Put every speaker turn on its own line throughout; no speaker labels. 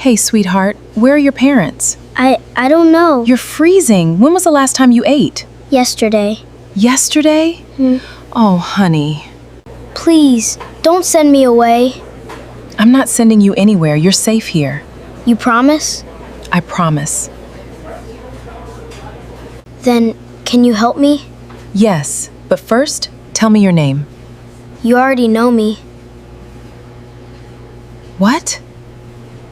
Hey, sweetheart, where are your parents?
I don't know.
You're freezing. When was the last time you ate?
Yesterday.
Yesterday? Oh, honey.
Please, don't send me away.
I'm not sending you anywhere. You're safe here.
You promise?
I promise.
Then, can you help me?
Yes, but first, tell me your name.
You already know me.
What?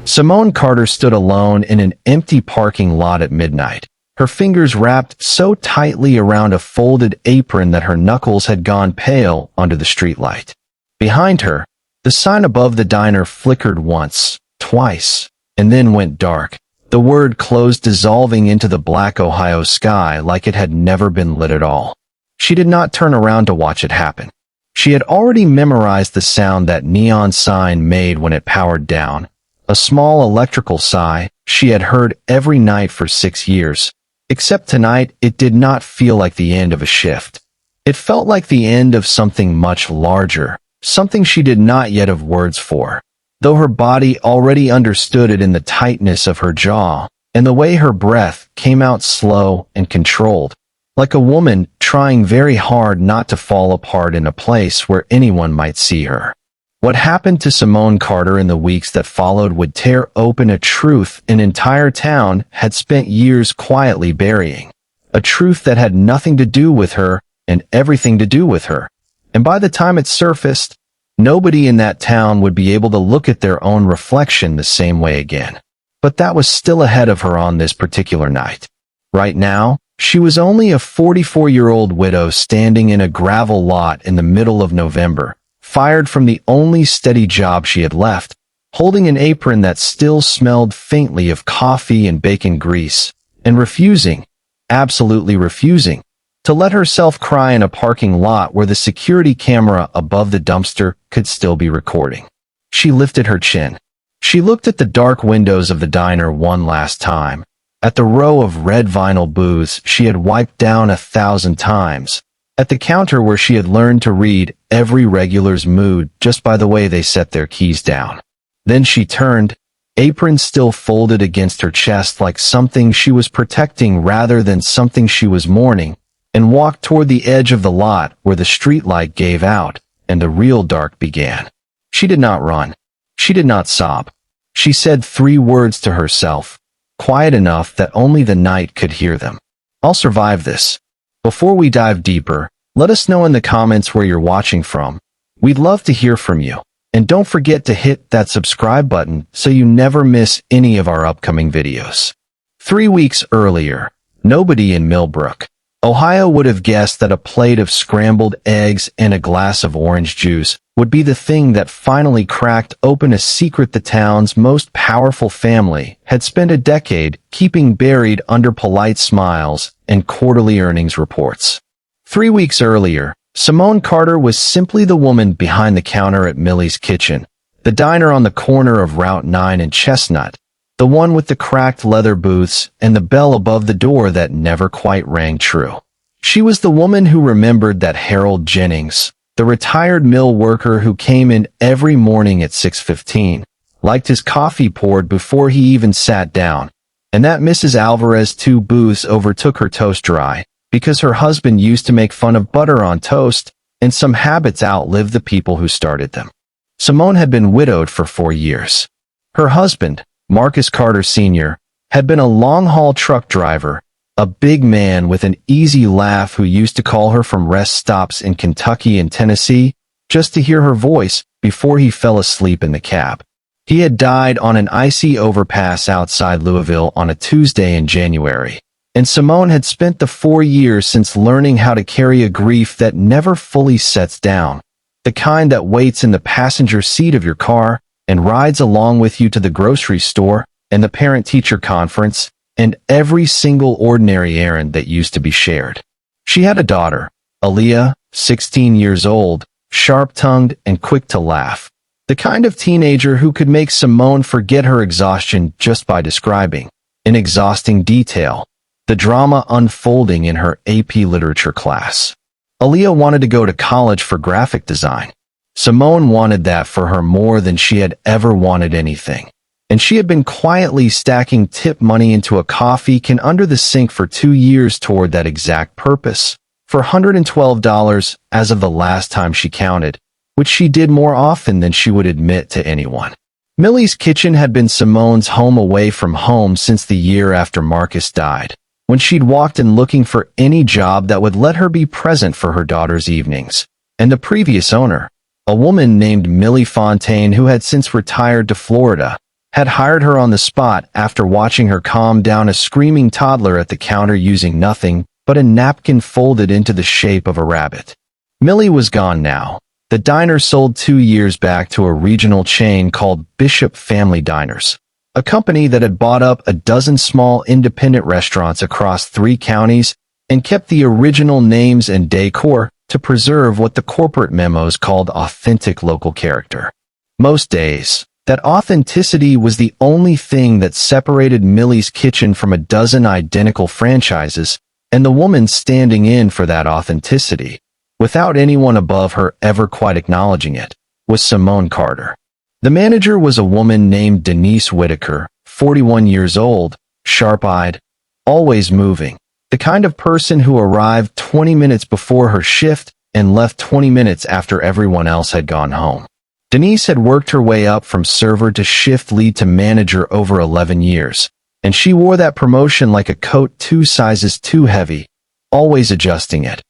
Simone Carter stood alone in an empty parking lot at midnight, her fingers wrapped so tightly around a folded apron that her knuckles had gone pale under the streetlight. Behind her, the sign above the diner flickered once, twice, and then went dark, the word closed, dissolving into the black Ohio sky like it had never been lit at all. She did not turn around to watch it happen. She had already memorized the sound that neon sign made when it powered down, a small electrical sigh she had heard every night for 6 years. Except tonight, it did not feel like the end of a shift. It felt like the end of something much larger, something she did not yet have words for, though her body already understood it in the tightness of her jaw and the way her breath came out slow and controlled, like a woman trying very hard not to fall apart in a place where anyone might see her. What happened to Simone Carter in the weeks that followed would tear open a truth an entire town had spent years quietly burying, a truth that had nothing to do with her and everything to do with her. And by the time it surfaced, nobody in that town would be able to look at their own reflection the same way again. But that was still ahead of her on this particular night. Right now, she was only a 44-year-old widow standing in a gravel lot in the middle of November, fired from the only steady job she had left, holding an apron that still smelled faintly of coffee and bacon grease, and refusing, absolutely refusing, to let herself cry in a parking lot where the security camera above the dumpster could still be recording. She lifted her chin. She looked at the dark windows of the diner one last time, at the row of red vinyl booths she had wiped down 1,000 times, at the counter where she had learned to read every regular's mood just by the way they set their keys down. Then she turned, apron still folded against her chest like something she was protecting rather than something she was mourning, and walked toward the edge of the lot where the streetlight gave out and the real dark began. She did not run. She did not sob. She said 3 words to herself, quiet enough that only the night could hear them. I'll survive this. Before we dive deeper, let us know in the comments where you're watching from. We'd love to hear from you. And don't forget to hit that subscribe button so you never miss any of our upcoming videos. 3 weeks earlier, nobody in Millbrook, Ohio would have guessed that a plate of scrambled eggs and a glass of orange juice would be the thing that finally cracked open a secret the town's most powerful family had spent a decade keeping buried under polite smiles and quarterly earnings reports. 3 weeks earlier, Simone Carter was simply the woman behind the counter at Millie's Kitchen, the diner on the corner of Route 9 and Chestnut, the one with the cracked leather booths and the bell above the door that never quite rang true. She was the woman who remembered that Harold Jennings, the retired mill worker who came in every morning at 6:15, liked his coffee poured before he even sat down, and that Mrs. Alvarez 2 booths overtook her toast dry because her husband used to make fun of butter on toast, and some habits outlived the people who started them. Simone had been widowed for 4 years. Her husband, Marcus Carter Sr., had been a long-haul truck driver, a big man with an easy laugh who used to call her from rest stops in Kentucky and Tennessee just to hear her voice before he fell asleep in the cab. He had died on an icy overpass outside Louisville on a Tuesday in January, and Simone had spent the 4 years since learning how to carry a grief that never fully sets down, the kind that waits in the passenger seat of your car and rides along with you to the grocery store and the parent-teacher conference and every single ordinary errand that used to be shared. She had a daughter, Aaliyah, 16 years old, sharp-tongued and quick to laugh, the kind of teenager who could make Simone forget her exhaustion just by describing, in exhausting detail, the drama unfolding in her AP literature class. Aaliyah wanted to go to college for graphic design. Simone wanted that for her more than she had ever wanted anything. and she had been quietly stacking tip money into a coffee can under the sink for 2 years toward that exact purpose, for $112 as of the last time she counted, which she did more often than she would admit to anyone. Millie's kitchen had been Simone's home away from home since the year after Marcus died, when she'd walked in looking for any job that would let her be present for her daughter's evenings. And the previous owner, a woman named Millie Fontaine who had since retired to Florida, had hired her on the spot after watching her calm down a screaming toddler at the counter using nothing but a napkin folded into the shape of a rabbit. Millie was gone now. The diner sold 2 years back to a regional chain called Bishop Family Diners, a company that had bought up a dozen small independent restaurants across 3 counties and kept the original names and decor to preserve what the corporate memos called authentic local character. Most days, that authenticity was the only thing that separated Millie's kitchen from a dozen identical franchises, and the woman standing in for that authenticity, without anyone above her ever quite acknowledging it, was Simone Carter. The manager was a woman named Denise Whitaker, 41 years old, sharp-eyed, always moving, the kind of person who arrived 20 minutes before her shift and left 20 minutes after everyone else had gone home. Denise had worked her way up from server to shift lead to manager over 11 years, and she wore that promotion like a coat 2 sizes too heavy, always adjusting it,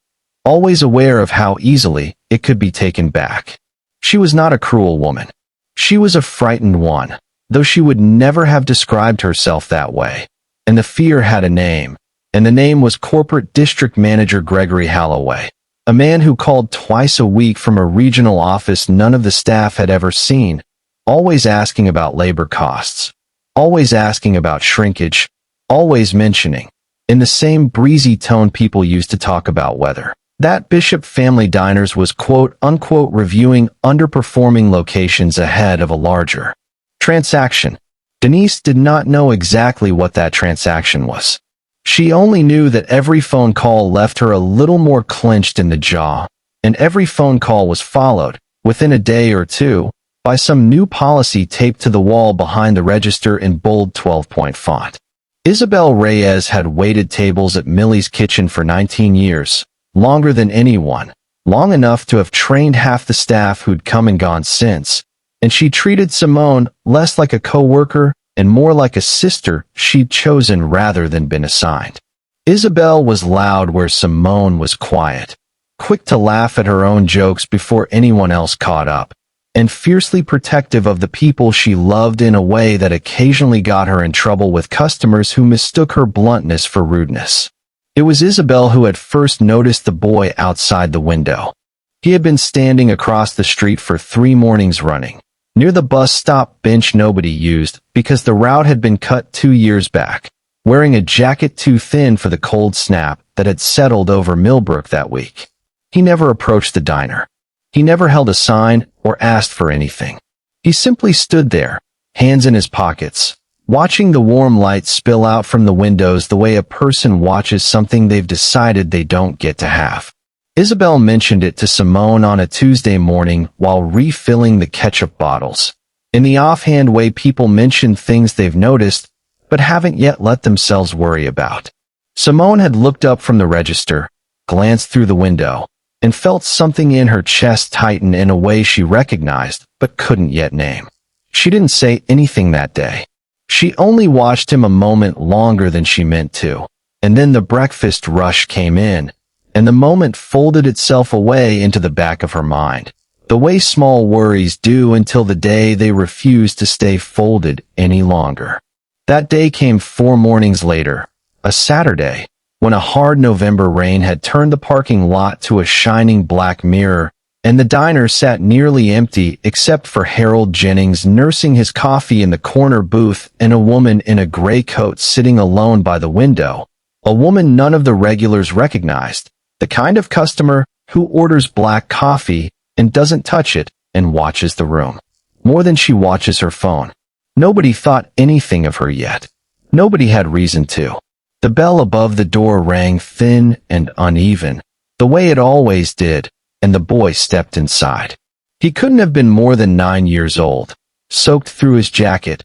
always aware of how easily it could be taken back. She was not a cruel woman. She was a frightened one, though she would never have described herself that way. And the fear had a name, and the name was Corporate District Manager Gregory Holloway, a man who called twice a week from a regional office none of the staff had ever seen, always asking about labor costs, always asking about shrinkage, always mentioning, in the same breezy tone people used to talk about weather, that Bishop Family Diners was quote-unquote reviewing underperforming locations ahead of a larger transaction. Denise did not know exactly what that transaction was. She only knew that every phone call left her a little more clenched in the jaw, and every phone call was followed, within a day or two, by some new policy taped to the wall behind the register in bold 12-point font. Isabel Reyes had waited tables at Millie's kitchen for 19 years, longer than anyone, long enough to have trained half the staff who'd come and gone since, and she treated Simone less like a co-worker and more like a sister she'd chosen rather than been assigned. Isabel was loud where Simone was quiet, quick to laugh at her own jokes before anyone else caught up, and fiercely protective of the people she loved in a way that occasionally got her in trouble with customers who mistook her bluntness for rudeness. It was Isabel who had first noticed the boy outside the window. He had been standing across the street for 3 mornings running, near the bus stop bench nobody used because the route had been cut 2 years back, wearing a jacket too thin for the cold snap that had settled over Millbrook that week. He never approached the diner. He never held a sign or asked for anything. He simply stood there, hands in his pockets, watching the warm light spill out from the windows the way a person watches something they've decided they don't get to have. Isabel mentioned it to Simone on a Tuesday morning while refilling the ketchup bottles, in the offhand way people mention things they've noticed but haven't yet let themselves worry about. Simone had looked up from the register, glanced through the window, and felt something in her chest tighten in a way she recognized but couldn't yet name. She didn't say anything that day. She only watched him a moment longer than she meant to, and then the breakfast rush came in, and the moment folded itself away into the back of her mind, the way small worries do until the day they refuse to stay folded any longer. That day came 4 mornings later, a Saturday, when a hard November rain had turned the parking lot to a shining black mirror, and the diner sat nearly empty except for Harold Jennings nursing his coffee in the corner booth and a woman in a gray coat sitting alone by the window, a woman none of the regulars recognized, the kind of customer who orders black coffee and doesn't touch it and watches the room more than she watches her phone. Nobody thought anything of her yet. Nobody had reason to. The bell above the door rang thin and uneven, the way it always did, and the boy stepped inside. He couldn't have been more than 9 years old, soaked through his jacket,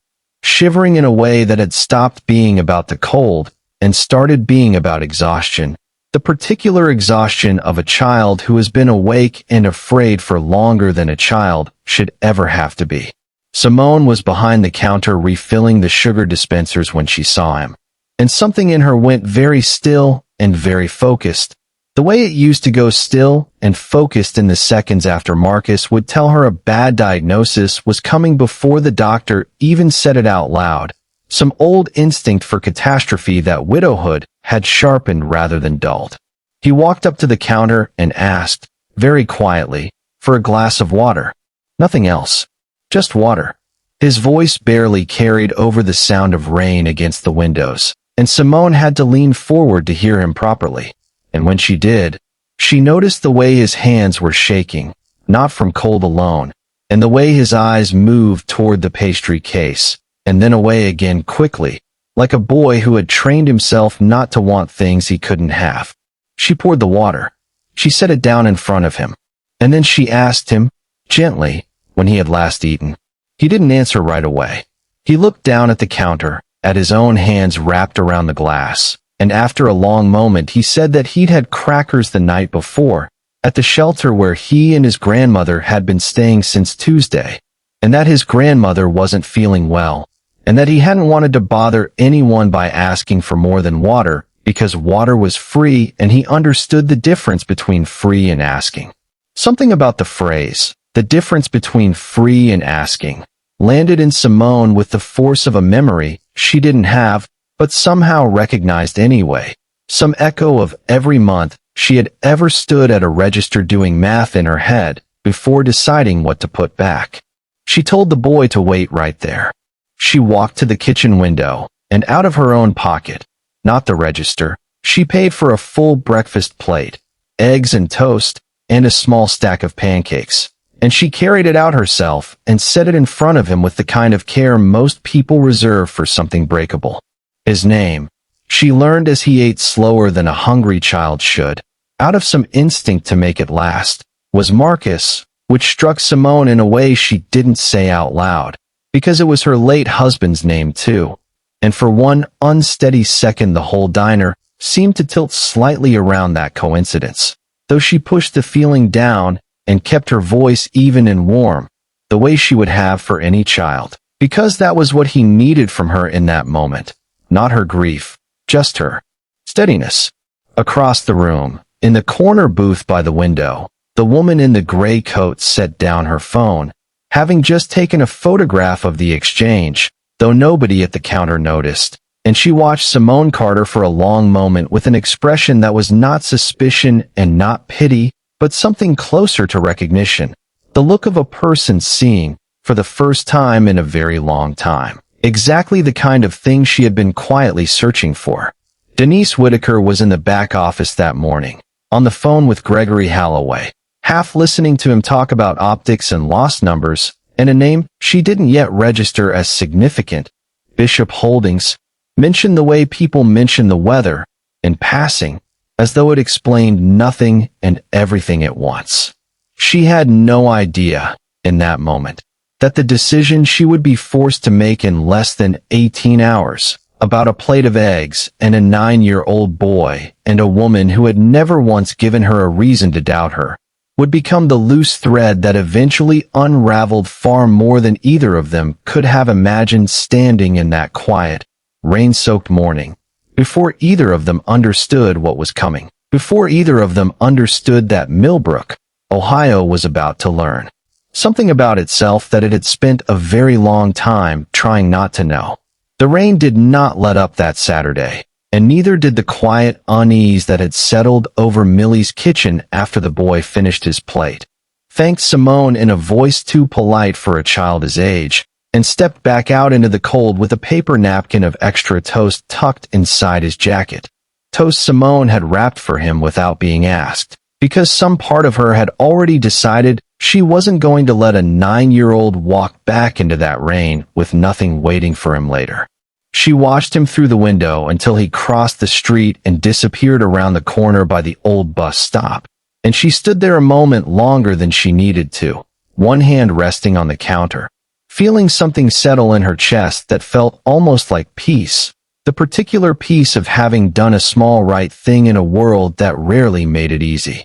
shivering in a way that had stopped being about the cold and started being about exhaustion. The particular exhaustion of a child who has been awake and afraid for longer than a child should ever have to be. Simone was behind the counter refilling the sugar dispensers when she saw him, and something in her went very still and very focused. The way it used to go still and focused in the seconds after Marcus would tell her a bad diagnosis was coming before the doctor even said it out loud. Some old instinct for catastrophe that widowhood had sharpened rather than dulled. He walked up to the counter and asked, very quietly, for a glass of water. Nothing else. Just water. His voice barely carried over the sound of rain against the windows, and Simone had to lean forward to hear him properly. And when she did, she noticed the way his hands were shaking, not from cold alone, and the way his eyes moved toward the pastry case, and then away again quickly, like a boy who had trained himself not to want things he couldn't have. She poured the water. She set it down in front of him, and then she asked him, gently, when he had last eaten. He didn't answer right away. He looked down at the counter, at his own hands wrapped around the glass, and after a long moment he said that he'd had crackers the night before, at the shelter where he and his grandmother had been staying since Tuesday, and that his grandmother wasn't feeling well, and that he hadn't wanted to bother anyone by asking for more than water, because water was free and he understood the difference between free and asking. Something about the phrase, the difference between free and asking, landed in Simone with the force of a memory she didn't have, but somehow recognized anyway. Some echo of every month she had ever stood at a register doing math in her head before deciding what to put back. She told the boy to wait right there. She walked to the kitchen window, and out of her own pocket, not the register, she paid for a full breakfast plate, eggs and toast, and a small stack of pancakes. And she carried it out herself and set it in front of him with the kind of care most people reserve for something breakable. His name, she learned as he ate slower than a hungry child should, out of some instinct to make it last, was Marcus, which struck Simone in a way she didn't say out loud, because it was her late husband's name too. And for one unsteady second the whole diner seemed to tilt slightly around that coincidence, though she pushed the feeling down and kept her voice even and warm, the way she would have for any child, because that was what he needed from her in that moment. Not her grief, just her steadiness. Across the room, in the corner booth by the window, the woman in the gray coat set down her phone, having just taken a photograph of the exchange, though nobody at the counter noticed, and she watched Simone Carter for a long moment with an expression that was not suspicion and not pity, but something closer to recognition, the look of a person seeing, for the first time in a very long time, exactly the kind of thing she had been quietly searching for. Denise Whitaker was in the back office that morning, on the phone with Gregory Holloway, half listening to him talk about optics and lost numbers, and a name she didn't yet register as significant, Bishop Holdings, mentioned the way people mention the weather, in passing, as though it explained nothing and everything at once. She had no idea, in that moment, that the decision she would be forced to make in less than 18 hours, about a plate of eggs and a 9-year-old boy and a woman who had never once given her a reason to doubt her, would become the loose thread that eventually unraveled far more than either of them could have imagined standing in that quiet, rain-soaked morning, before either of them understood what was coming, before either of them understood that Millbrook, Ohio was about to learn something about itself that it had spent a very long time trying not to know. The rain did not let up that Saturday, and neither did the quiet unease that had settled over Millie's kitchen after the boy finished his plate, thanked Simone in a voice too polite for a child his age, and stepped back out into the cold with a paper napkin of extra toast tucked inside his jacket. Toast Simone had wrapped for him without being asked, because some part of her had already decided she wasn't going to let a 9-year-old walk back into that rain with nothing waiting for him later. She watched him through the window until he crossed the street and disappeared around the corner by the old bus stop, and she stood there a moment longer than she needed to, one hand resting on the counter, feeling something settle in her chest that felt almost like peace, the particular peace of having done a small right thing in a world that rarely made it easy.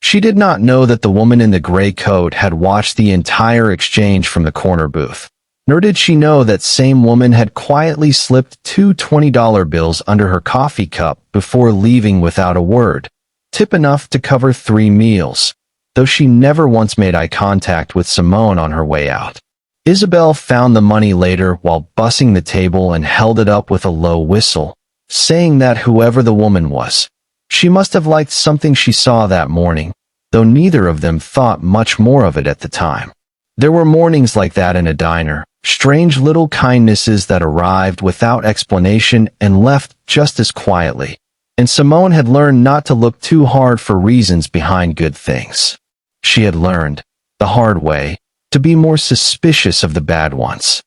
She did not know that the woman in the gray coat had watched the entire exchange from the corner booth. Nor did she know that same woman had quietly slipped two $20 bills under her coffee cup before leaving without a word, tip enough to cover 3 meals, though she never once made eye contact with Simone on her way out. Isabel found the money later while bussing the table and held it up with a low whistle, saying that whoever the woman was, she must have liked something she saw that morning, though neither of them thought much more of it at the time. There were mornings like that in a diner, strange little kindnesses that arrived without explanation and left just as quietly, and Simone had learned not to look too hard for reasons behind good things. She had learned, the hard way, to be more suspicious of the bad ones.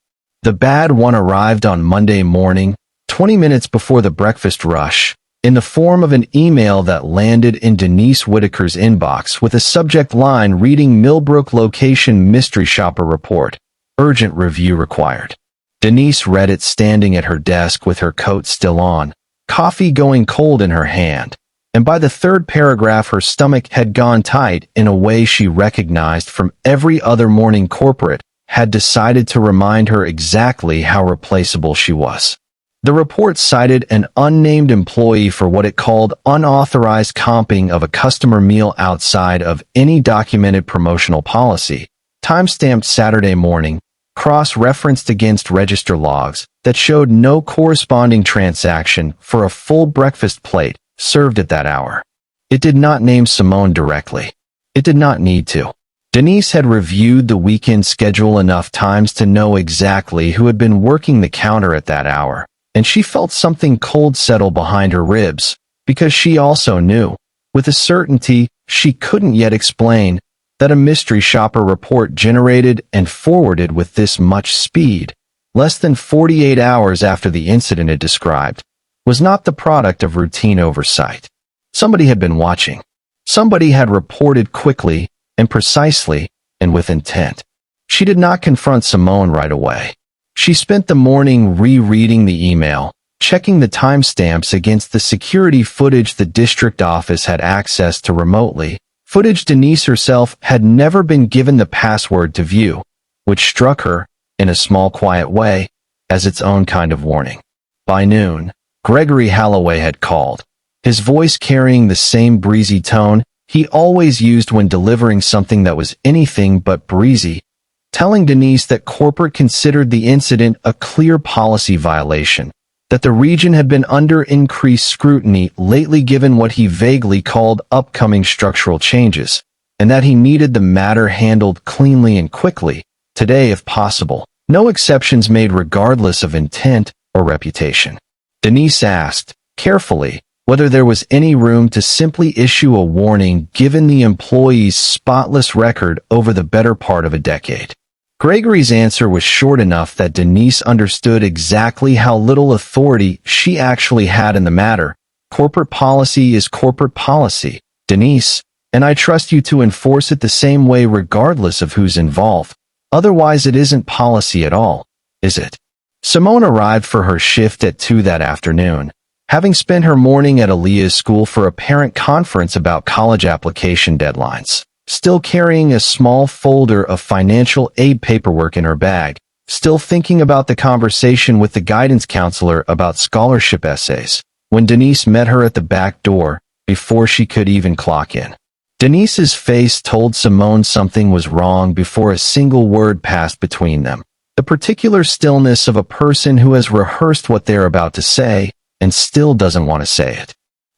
The bad one arrived on Monday morning, 20 minutes before the breakfast rush, in the form of an email that landed in Denise Whitaker's inbox with a subject line reading Millbrook location mystery shopper report, urgent review required. Denise read it standing at her desk with her coat still on, coffee going cold in her hand, and by the third paragraph her stomach had gone tight in a way she recognized from every other morning corporate had decided to remind her exactly how replaceable she was. The report cited an unnamed employee for what it called unauthorized comping of a customer meal outside of any documented promotional policy, timestamped Saturday morning, cross-referenced against register logs that showed no corresponding transaction for a full breakfast plate served at that hour. It did not name Simone directly. It did not need to. Denise had reviewed the weekend schedule enough times to know exactly who had been working the counter at that hour, and she felt something cold settle behind her ribs, because she also knew, with a certainty she couldn't yet explain, that a mystery shopper report generated and forwarded with this much speed, less than 48 hours after the incident it described, was not the product of routine oversight. Somebody had been watching. Somebody had reported quickly and precisely and with intent. She did not confront Simone right away. She spent the morning rereading the email, checking the timestamps against the security footage the district office had access to remotely, footage Denise herself had never been given the password to view, which struck her, in a small quiet way, as its own kind of warning. By noon, Gregory Halloway had called, his voice carrying the same breezy tone he always used when delivering something that was anything but breezy, telling Denise that corporate considered the incident a clear policy violation, that the region had been under increased scrutiny lately given what he vaguely called upcoming structural changes, and that he needed the matter handled cleanly and quickly, today if possible, no exceptions made regardless of intent or reputation. Denise asked, carefully, whether there was any room to simply issue a warning given the employee's spotless record over the better part of a decade. Gregory's answer was short enough that Denise understood exactly how little authority she actually had in the matter. Corporate policy is corporate policy, Denise, and I trust you to enforce it the same way regardless of who's involved. Otherwise it isn't policy at all, is it? Simone arrived for her shift at 2 that afternoon, having spent her morning at Aaliyah's school for a parent conference about college application deadlines, still carrying a small folder of financial aid paperwork in her bag, still thinking about the conversation with the guidance counselor about scholarship essays, when Denise met her at the back door before she could even clock in. Denise's face told Simone something was wrong before a single word passed between them. The particular stillness of a person who has rehearsed what they're about to say and still doesn't want to say it.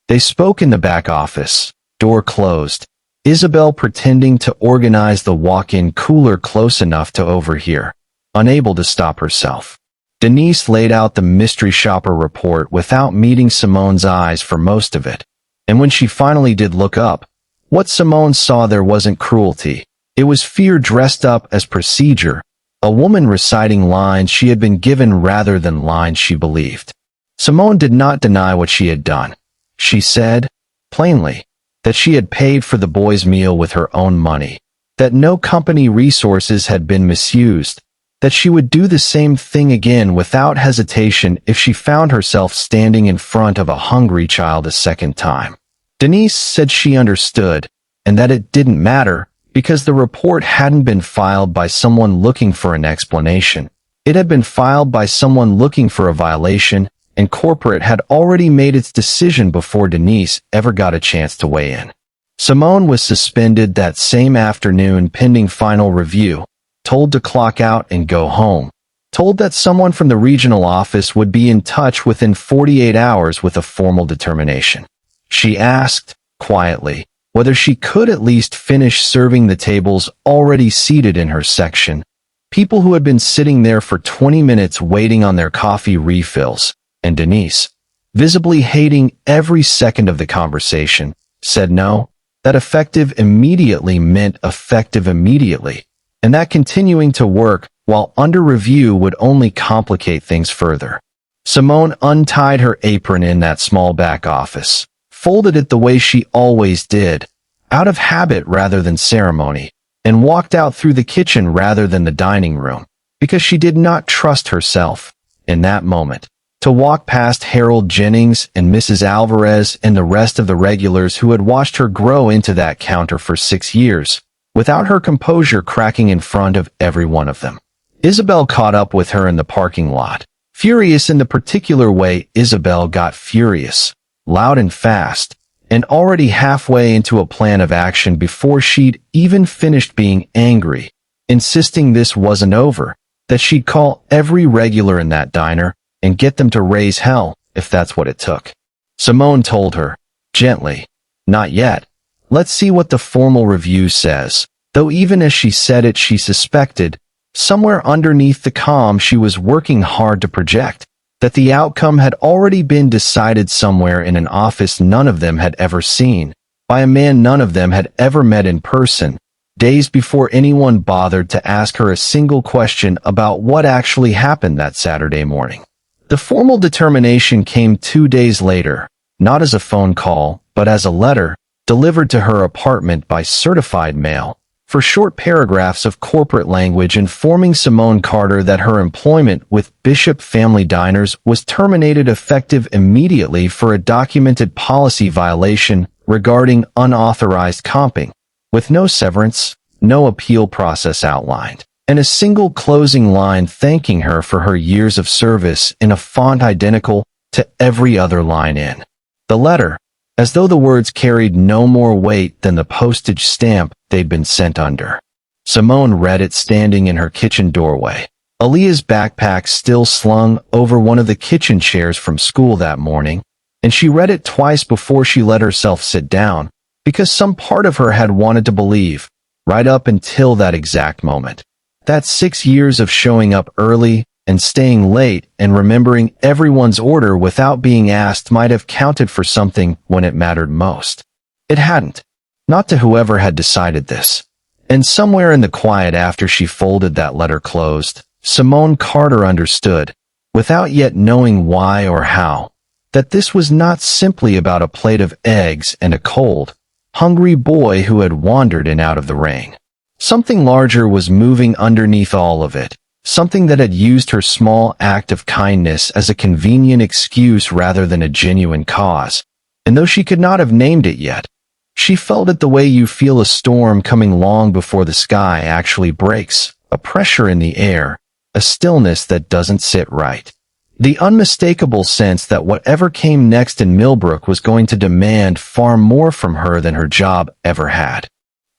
They spoke in the back office, door closed, Isabel pretending to organize the walk-in cooler close enough to overhear, unable to stop herself. Denise laid out the mystery shopper report without meeting Simone's eyes for most of it, and when she finally did look up, what Simone saw there wasn't cruelty. It was fear dressed up as procedure, a woman reciting lines she had been given rather than lines she believed. Simone did not deny what she had done. She said, plainly, that she had paid for the boy's meal with her own money, that no company resources had been misused, that she would do the same thing again without hesitation if she found herself standing in front of a hungry child a second time. Denise said she understood, and that it didn't matter because the report hadn't been filed by someone looking for an explanation. It had been filed by someone looking for a violation, and corporate had already made its decision before Denise ever got a chance to weigh in. Simone was suspended that same afternoon pending final review, told to clock out and go home, told that someone from the regional office would be in touch within 48 hours with a formal determination. She asked, quietly, whether she could at least finish serving the tables already seated in her section, people who had been sitting there for 20 minutes waiting on their coffee refills, and Denise, visibly hating every second of the conversation, said no, that effective immediately meant effective immediately, and that continuing to work while under review would only complicate things further. Simone untied her apron in that small back office, folded it the way she always did, out of habit rather than ceremony, and walked out through the kitchen rather than the dining room, because she did not trust herself, in that moment, to walk past Harold Jennings and Mrs. Alvarez and the rest of the regulars who had watched her grow into that counter for 6 years, without her composure cracking in front of every one of them. Isabel caught up with her in the parking lot, furious in the particular way Isabel got furious, loud and fast, and already halfway into a plan of action before she'd even finished being angry, insisting this wasn't over, that she'd call every regular in that diner and get them to raise hell if that's what it took. Simone told her, gently, not yet. Let's see what the formal review says, though even as she said it she suspected, somewhere underneath the calm she was working hard to project, that the outcome had already been decided somewhere in an office none of them had ever seen, by a man none of them had ever met in person, days before anyone bothered to ask her a single question about what actually happened that Saturday morning. The formal determination came 2 days later, not as a phone call, but as a letter, delivered to her apartment by certified mail, for short paragraphs of corporate language informing Simone Carter that her employment with Bishop Family Diners was terminated effective immediately for a documented policy violation regarding unauthorized comping, with no severance, no appeal process outlined, and a single closing line thanking her for her years of service in a font identical to every other line in the letter, as though the words carried no more weight than the postage stamp they'd been sent under. Simone read it standing in her kitchen doorway, Aaliyah's backpack still slung over one of the kitchen chairs from school that morning, and she read it twice before she let herself sit down, because some part of her had wanted to believe, right up until that exact moment, that 6 years of showing up early and staying late and remembering everyone's order without being asked might have counted for something when it mattered most. It hadn't. Not to whoever had decided this. And somewhere in the quiet after she folded that letter closed, Simone Carter understood, without yet knowing why or how, that this was not simply about a plate of eggs and a cold, hungry boy who had wandered in out of the rain. Something larger was moving underneath all of it, something that had used her small act of kindness as a convenient excuse rather than a genuine cause. And though she could not have named it yet, she felt it the way you feel a storm coming long before the sky actually breaks, a pressure in the air, a stillness that doesn't sit right. The unmistakable sense that whatever came next in Millbrook was going to demand far more from her than her job ever had.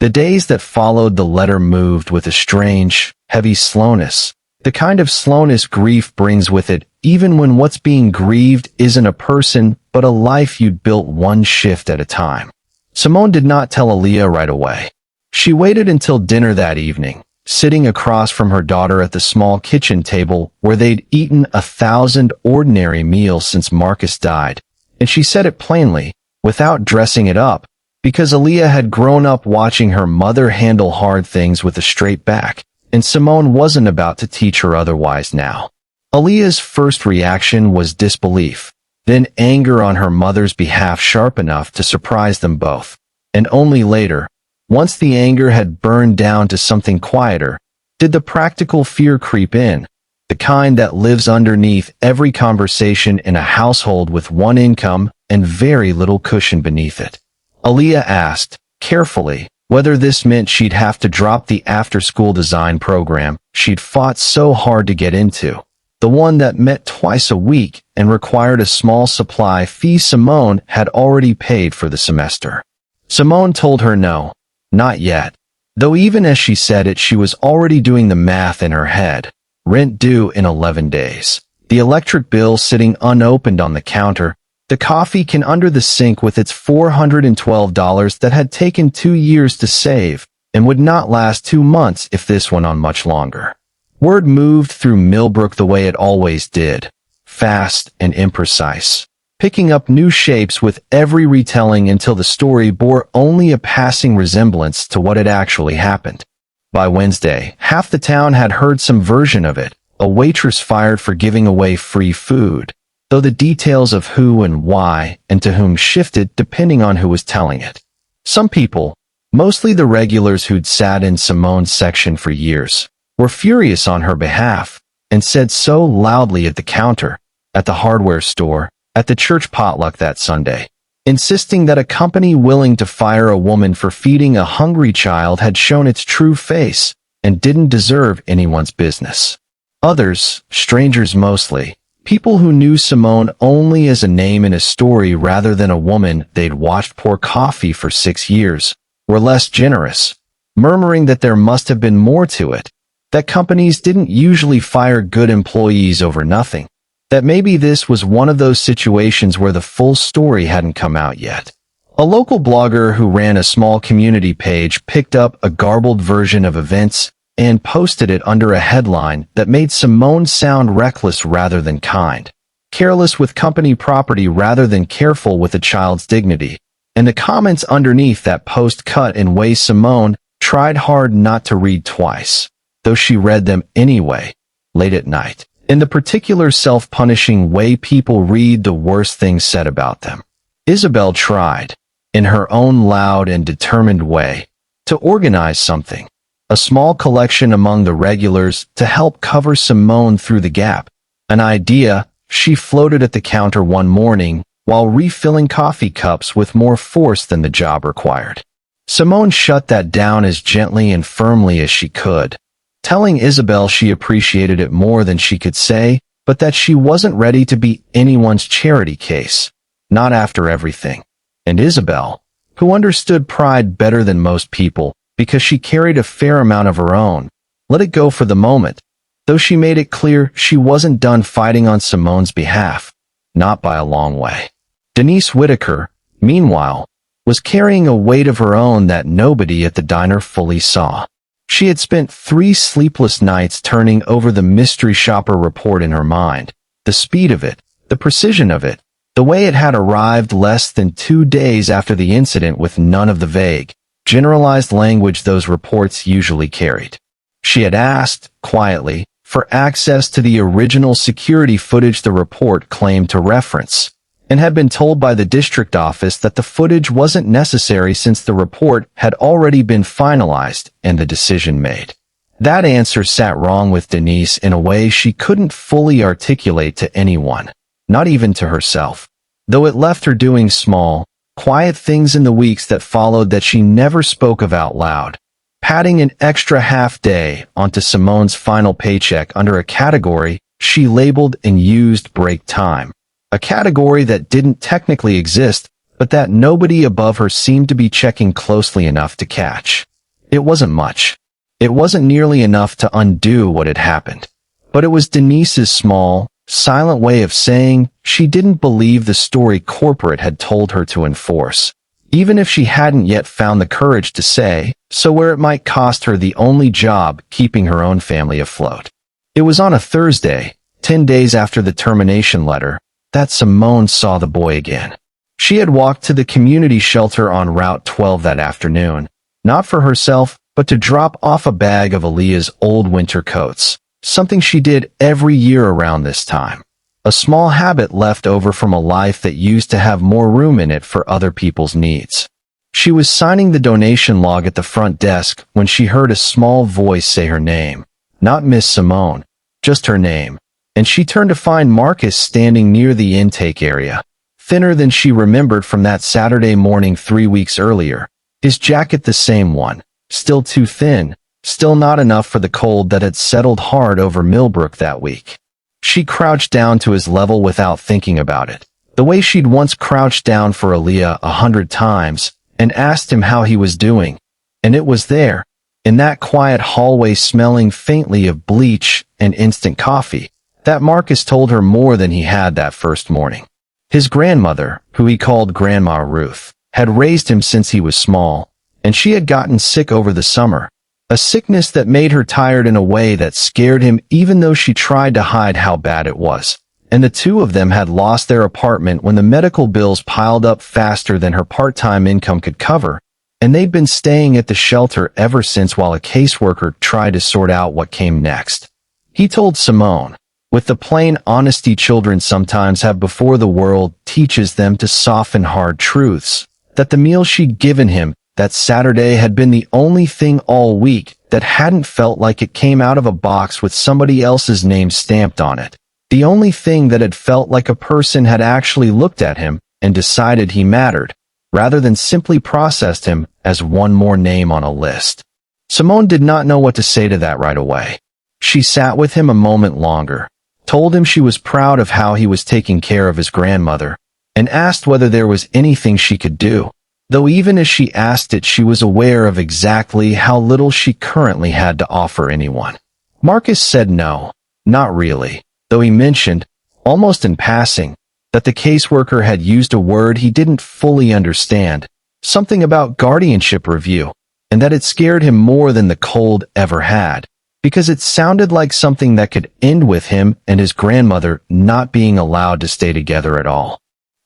The days that followed the letter moved with a strange, heavy slowness, the kind of slowness grief brings with it, even when what's being grieved isn't a person, but a life you'd built one shift at a time. Simone did not tell Aaliyah right away. She waited until dinner that evening, sitting across from her daughter at the small kitchen table where they'd eaten 1,000 ordinary meals since Marcus died, and she said it plainly, without dressing it up, because Aaliyah had grown up watching her mother handle hard things with a straight back, and Simone wasn't about to teach her otherwise now. Aaliyah's first reaction was disbelief, then anger on her mother's behalf sharp enough to surprise them both, and only later, once the anger had burned down to something quieter, did the practical fear creep in, the kind that lives underneath every conversation in a household with one income and very little cushion beneath it? Aaliyah asked, carefully, whether this meant she'd have to drop the after-school design program she'd fought so hard to get into, the one that met twice a week and required a small supply fee Simone had already paid for the semester. Simone told her no, not yet, though even as she said it she was already doing the math in her head. Rent due in 11 days, the electric bill sitting unopened on the counter, the coffee can under the sink with its $412 that had taken 2 years to save and would not last 2 months if this went on much longer. Word moved through Millbrook the way it always did, fast and imprecise, picking up new shapes with every retelling until the story bore only a passing resemblance to what had actually happened. By Wednesday, half the town had heard some version of it, a waitress fired for giving away free food, though the details of who and why and to whom shifted depending on who was telling it. Some people, mostly the regulars who'd sat in Simone's section for years, were furious on her behalf and said so loudly at the counter, at the hardware store, at the church potluck that Sunday, insisting that a company willing to fire a woman for feeding a hungry child had shown its true face and didn't deserve anyone's business. Others, strangers mostly, people who knew Simone only as a name in a story rather than a woman they'd watched pour coffee for 6 years, were less generous, murmuring that there must have been more to it, that companies didn't usually fire good employees over nothing, that maybe this was one of those situations where the full story hadn't come out yet. A local blogger who ran a small community page picked up a garbled version of events and posted it under a headline that made Simone sound reckless rather than kind, careless with company property rather than careful with a child's dignity, and the comments underneath that post cut in ways Simone tried hard not to read twice, though she read them anyway, late at night, in the particular self-punishing way people read the worst things said about them. Isabel tried, in her own loud and determined way, to organize something, a small collection among the regulars to help cover Simone through the gap, an idea she floated at the counter one morning while refilling coffee cups with more force than the job required. Simone shut that down as gently and firmly as she could, telling Isabel she appreciated it more than she could say, but that she wasn't ready to be anyone's charity case, not after everything. And Isabel, who understood pride better than most people, because she carried a fair amount of her own, let it go for the moment, though she made it clear she wasn't done fighting on Simone's behalf, not by a long way. Denise Whitaker, meanwhile, was carrying a weight of her own that nobody at the diner fully saw. She had spent 3 sleepless nights turning over the mystery shopper report in her mind, the speed of it, the precision of it, the way it had arrived less than 2 days after the incident with none of the vague, generalized language those reports usually carried. She had asked, quietly, for access to the original security footage the report claimed to reference, and had been told by the district office that the footage wasn't necessary since the report had already been finalized and the decision made. That answer sat wrong with Denise in a way she couldn't fully articulate to anyone, not even to herself, though it left her doing small, quiet things in the weeks that followed that she never spoke of out loud, padding an extra half day onto Simone's final paycheck under a category she labeled and used break time, a category that didn't technically exist, but that nobody above her seemed to be checking closely enough to catch. It wasn't much. It wasn't nearly enough to undo what had happened, but it was Denise's small, silent way of saying she didn't believe the story corporate had told her to enforce, even if she hadn't yet found the courage to say so where it might cost her the only job keeping her own family afloat. It was on a Thursday, 10 days after the termination letter, that Simone saw the boy again. She had walked to the community shelter on Route 12 that afternoon, not for herself, but to drop off a bag of Aaliyah's old winter coats, something she did every year around this time, a small habit left over from a life that used to have more room in it for other people's needs. She was signing the donation log at the front desk when she heard a small voice say her name, not Miss Simone, just her name, and she turned to find Marcus standing near the intake area, thinner than she remembered from that Saturday morning 3 weeks earlier, his jacket the same one, still too thin, still not enough for the cold that had settled hard over Millbrook that week. She crouched down to his level without thinking about it, the way she'd once crouched down for Aaliyah 100 times, and asked him how he was doing, and it was there, in that quiet hallway smelling faintly of bleach and instant coffee, that Marcus told her more than he had that first morning. His grandmother, who he called Grandma Ruth, had raised him since he was small, and she had gotten sick over the summer, a sickness that made her tired in a way that scared him even though she tried to hide how bad it was. And the two of them had lost their apartment when the medical bills piled up faster than her part-time income could cover, and they'd been staying at the shelter ever since while a caseworker tried to sort out what came next. He told Simone, with the plain honesty children sometimes have before the world teaches them to soften hard truths, that the meal she'd given him that Saturday had been the only thing all week that hadn't felt like it came out of a box with somebody else's name stamped on it. The only thing that had felt like a person had actually looked at him and decided he mattered, rather than simply processed him as one more name on a list. Simone did not know what to say to that right away. She sat with him a moment longer, told him she was proud of how he was taking care of his grandmother, and asked whether there was anything she could do, though even as she asked it she was aware of exactly how little she currently had to offer anyone. Marcus said no, not really, though he mentioned, almost in passing, that the caseworker had used a word he didn't fully understand, something about guardianship review, and that it scared him more than the cold ever had, because it sounded like something that could end with him and his grandmother not being allowed to stay together at all.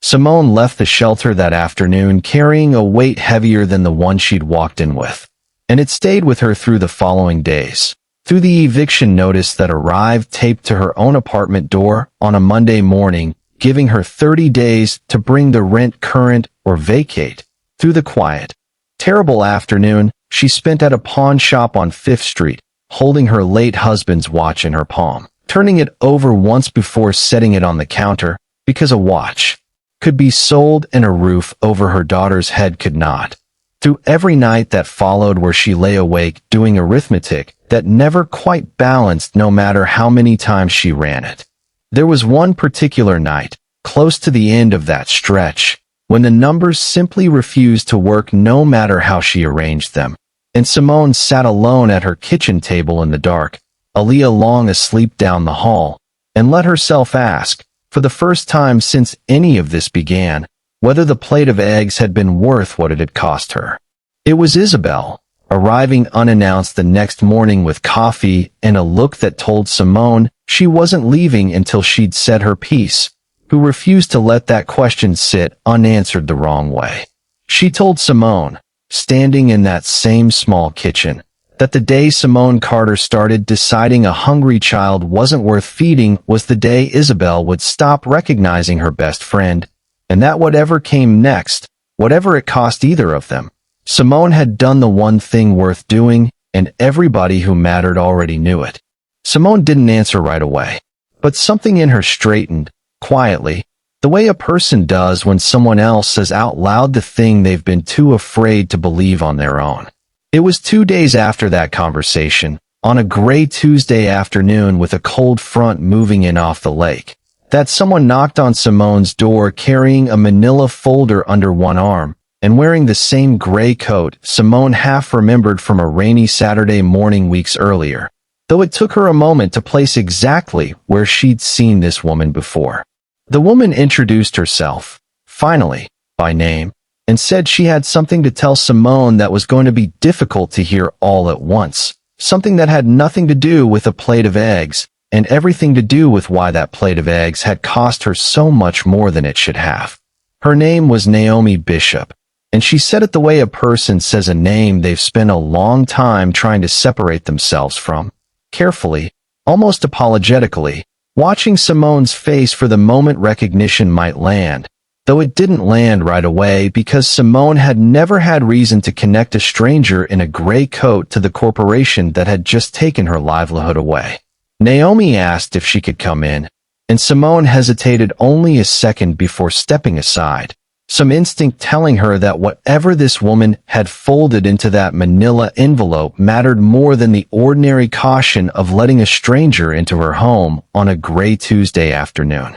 Simone left the shelter that afternoon carrying a weight heavier than the one she'd walked in with, and it stayed with her through the following days, through the eviction notice that arrived taped to her own apartment door on a Monday morning, giving her 30 days to bring the rent current or vacate, through the quiet, terrible afternoon she spent at a pawn shop on 5th Street, holding her late husband's watch in her palm, turning it over once before setting it on the counter, because a watch could be sold and a roof over her daughter's head could not. Through every night that followed where she lay awake doing arithmetic that never quite balanced no matter how many times she ran it. There was one particular night, close to the end of that stretch, when the numbers simply refused to work no matter how she arranged them, and Simone sat alone at her kitchen table in the dark, Aaliyah long asleep down the hall, and let herself ask, for the first time since any of this began, whether the plate of eggs had been worth what it had cost her. It was Isabel, arriving unannounced the next morning with coffee and a look that told Simone she wasn't leaving until she'd said her piece, who refused to let that question sit unanswered the wrong way. She told Simone, standing in that same small kitchen, that the day Simone Carter started deciding a hungry child wasn't worth feeding was the day Isabel would stop recognizing her best friend, and that whatever came next, whatever it cost either of them, Simone had done the one thing worth doing, and everybody who mattered already knew it. Simone didn't answer right away, but something in her straightened, quietly, the way a person does when someone else says out loud the thing they've been too afraid to believe on their own. It was 2 days after that conversation, on a gray Tuesday afternoon with a cold front moving in off the lake, that someone knocked on Simone's door carrying a manila folder under one arm, and wearing the same gray coat Simone half remembered from a rainy Saturday morning weeks earlier, though it took her a moment to place exactly where she'd seen this woman before. The woman introduced herself, finally, by name, and said she had something to tell Simone that was going to be difficult to hear all at once, something that had nothing to do with a plate of eggs, and everything to do with why that plate of eggs had cost her so much more than it should have. Her name was Naomi Bishop, and she said it the way a person says a name they've spent a long time trying to separate themselves from, carefully, almost apologetically, watching Simone's face for the moment recognition might land, though it didn't land right away because Simone had never had reason to connect a stranger in a gray coat to the corporation that had just taken her livelihood away. Naomi asked if she could come in, and Simone hesitated only a second before stepping aside, some instinct telling her that whatever this woman had folded into that manila envelope mattered more than the ordinary caution of letting a stranger into her home on a gray Tuesday afternoon.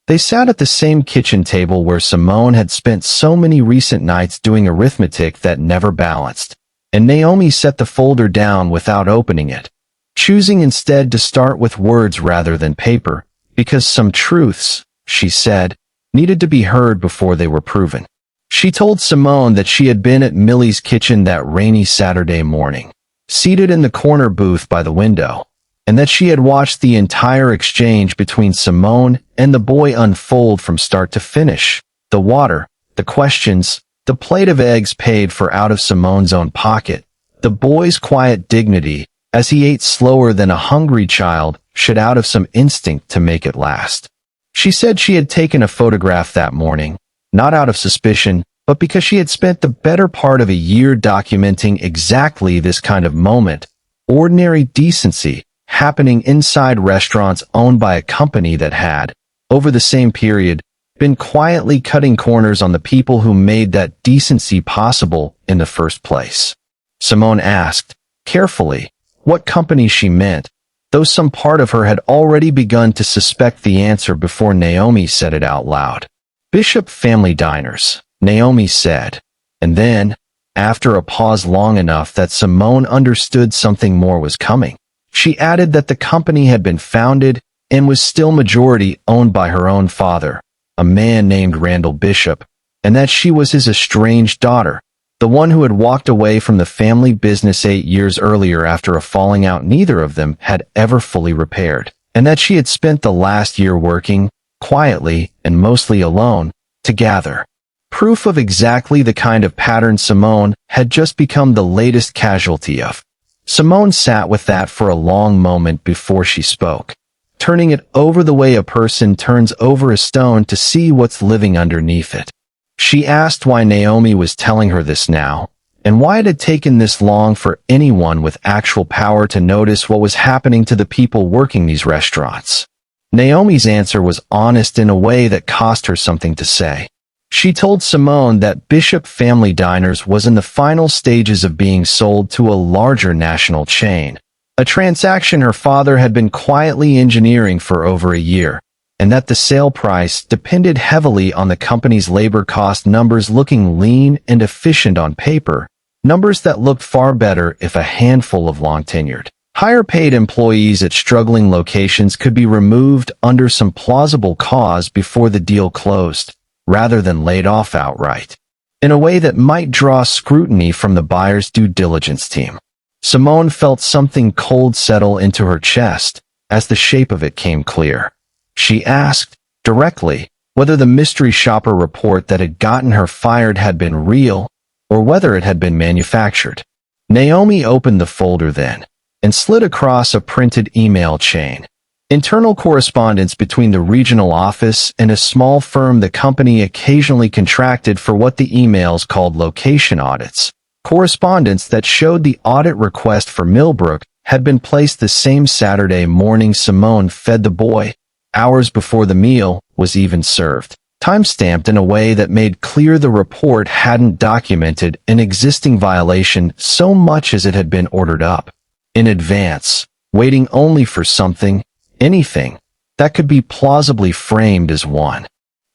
They sat at the same kitchen table where Simone had spent so many recent nights doing arithmetic that never balanced, and Naomi set the folder down without opening it, choosing instead to start with words rather than paper, because some truths, she said, needed to be heard before they were proven. She told Simone that she had been at Millie's kitchen that rainy Saturday morning, seated in the corner booth by the window, and that she had watched the entire exchange between Simone and the boy unfold from start to finish. The water, the questions, the plate of eggs paid for out of Simone's own pocket, the boy's quiet dignity as he ate slower than a hungry child should out of some instinct to make it last. She said she had taken a photograph that morning, not out of suspicion, but because she had spent the better part of a year documenting exactly this kind of moment, ordinary decency, happening inside restaurants owned by a company that had, over the same period, been quietly cutting corners on the people who made that decency possible in the first place. Simone asked, carefully, what company she meant, though some part of her had already begun to suspect the answer before Naomi said it out loud. Bishop Family Diners, Naomi said, and then, after a pause long enough that Simone understood something more was coming, she added that the company had been founded and was still majority owned by her own father, a man named Randall Bishop, and that she was his estranged daughter, the one who had walked away from the family business 8 years earlier after a falling out neither of them had ever fully repaired, and that she had spent the last year working, quietly and mostly alone, to gather proof of exactly the kind of pattern Simone had just become the latest casualty of. Simone sat with that for a long moment before she spoke, turning it over the way a person turns over a stone to see what's living underneath it. She asked why Naomi was telling her this now, and why it had taken this long for anyone with actual power to notice what was happening to the people working these restaurants. Naomi's answer was honest in a way that cost her something to say. She told Simone that Bishop Family Diners was in the final stages of being sold to a larger national chain, a transaction her father had been quietly engineering for over a year, and that the sale price depended heavily on the company's labor cost numbers looking lean and efficient on paper, numbers that looked far better if a handful of long-tenured, higher-paid employees at struggling locations could be removed under some plausible cause before the deal closed, rather than laid off outright, in a way that might draw scrutiny from the buyer's due diligence team. Simone felt something cold settle into her chest as the shape of it came clear. She asked, directly, whether the mystery shopper report that had gotten her fired had been real, or whether it had been manufactured. Naomi opened the folder then, and slid across a printed email chain. Internal correspondence between the regional office and a small firm the company occasionally contracted for what the emails called location audits. Correspondence that showed the audit request for Millbrook had been placed the same Saturday morning Simone fed the boy, hours before the meal was even served, time-stamped in a way that made clear the report hadn't documented an existing violation so much as it had been ordered up in advance, waiting only for something, anything, that could be plausibly framed as one.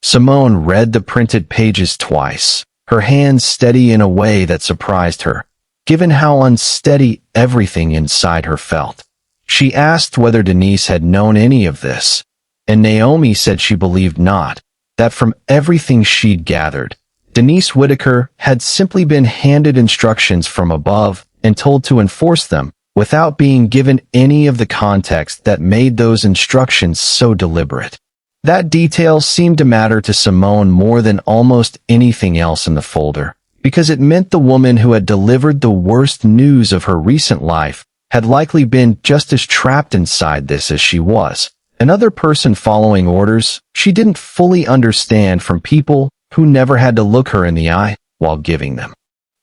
Simone read the printed pages twice, her hands steady in a way that surprised her, given how unsteady everything inside her felt. She asked whether Denise had known any of this, and Naomi said she believed not, that from everything she'd gathered, Denise Whitaker had simply been handed instructions from above and told to enforce them, without being given any of the context that made those instructions so deliberate. That detail seemed to matter to Simone more than almost anything else in the folder, because it meant the woman who had delivered the worst news of her recent life had likely been just as trapped inside this as she was, another person following orders she didn't fully understand from people who never had to look her in the eye while giving them.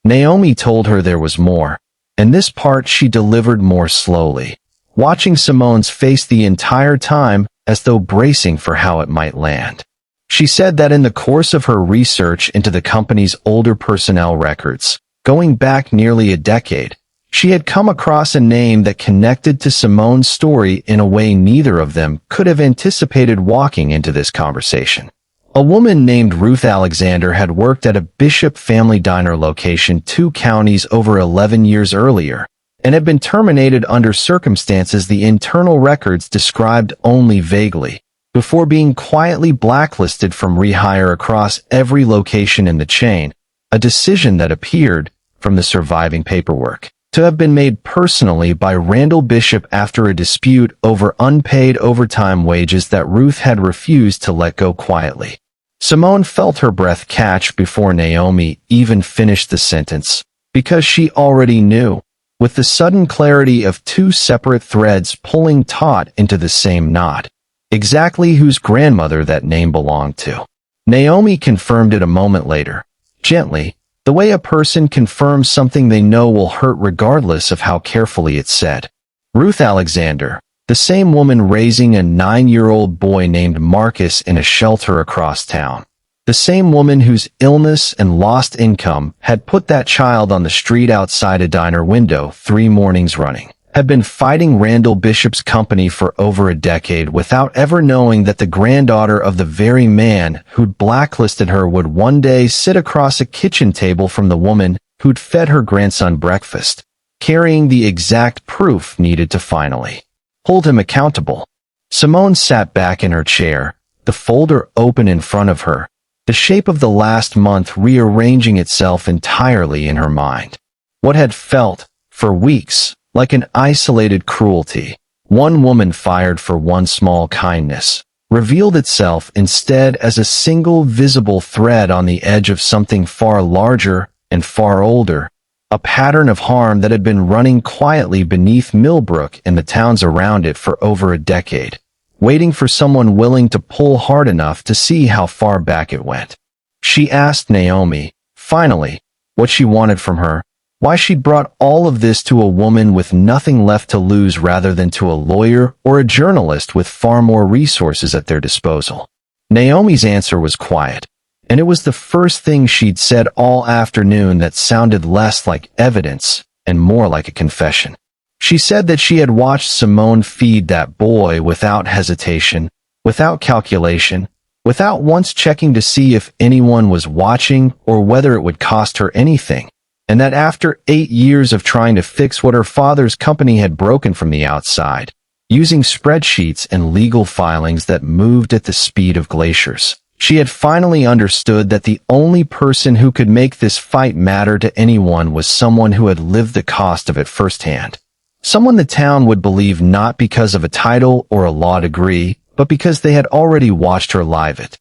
Naomi told her there was more, and this part she delivered more slowly, watching Simone's face the entire time as though bracing for how it might land. She said that in the course of her research into the company's older personnel records, going back nearly a decade, she had come across a name that connected to Simone's story in a way neither of them could have anticipated walking into this conversation. A woman named Ruth Alexander had worked at a Bishop Family Diner location 2 counties over 11 years earlier, and had been terminated under circumstances the internal records described only vaguely, before being quietly blacklisted from rehire across every location in the chain, a decision that appeared, from the surviving paperwork, to have been made personally by Randall Bishop after a dispute over unpaid overtime wages that Ruth had refused to let go quietly. Simone felt her breath catch before Naomi even finished the sentence, because she already knew, with the sudden clarity of 2 separate threads pulling taut into the same knot, exactly whose grandmother that name belonged to. Naomi confirmed it a moment later, gently, the way a person confirms something they know will hurt regardless of how carefully it's said. Ruth Alexander, the same woman raising a 9-year-old boy named Marcus in a shelter across town. The same woman whose illness and lost income had put that child on the street outside a diner window 3 mornings running, had been fighting Randall Bishop's company for over a decade without ever knowing that the granddaughter of the very man who'd blacklisted her would one day sit across a kitchen table from the woman who'd fed her grandson breakfast, carrying the exact proof needed to finally hold him accountable. Simone sat back in her chair, the folder open in front of her, the shape of the last month rearranging itself entirely in her mind. What had felt, for weeks, like an isolated cruelty, one woman fired for one small kindness, revealed itself instead as a single visible thread on the edge of something far larger and far older, a pattern of harm that had been running quietly beneath Millbrook and the towns around it for over a decade, waiting for someone willing to pull hard enough to see how far back it went. She asked Naomi, finally, what she wanted from her, why she'd brought all of this to a woman with nothing left to lose rather than to a lawyer or a journalist with far more resources at their disposal. Naomi's answer was quiet, and it was the first thing she'd said all afternoon that sounded less like evidence and more like a confession. She said that she had watched Simone feed that boy without hesitation, without calculation, without once checking to see if anyone was watching or whether it would cost her anything, and that after 8 years of trying to fix what her father's company had broken from the outside, using spreadsheets and legal filings that moved at the speed of glaciers, she had finally understood that the only person who could make this fight matter to anyone was someone who had lived the cost of it firsthand. Someone the town would believe not because of a title or a law degree, but because they had already watched her live it.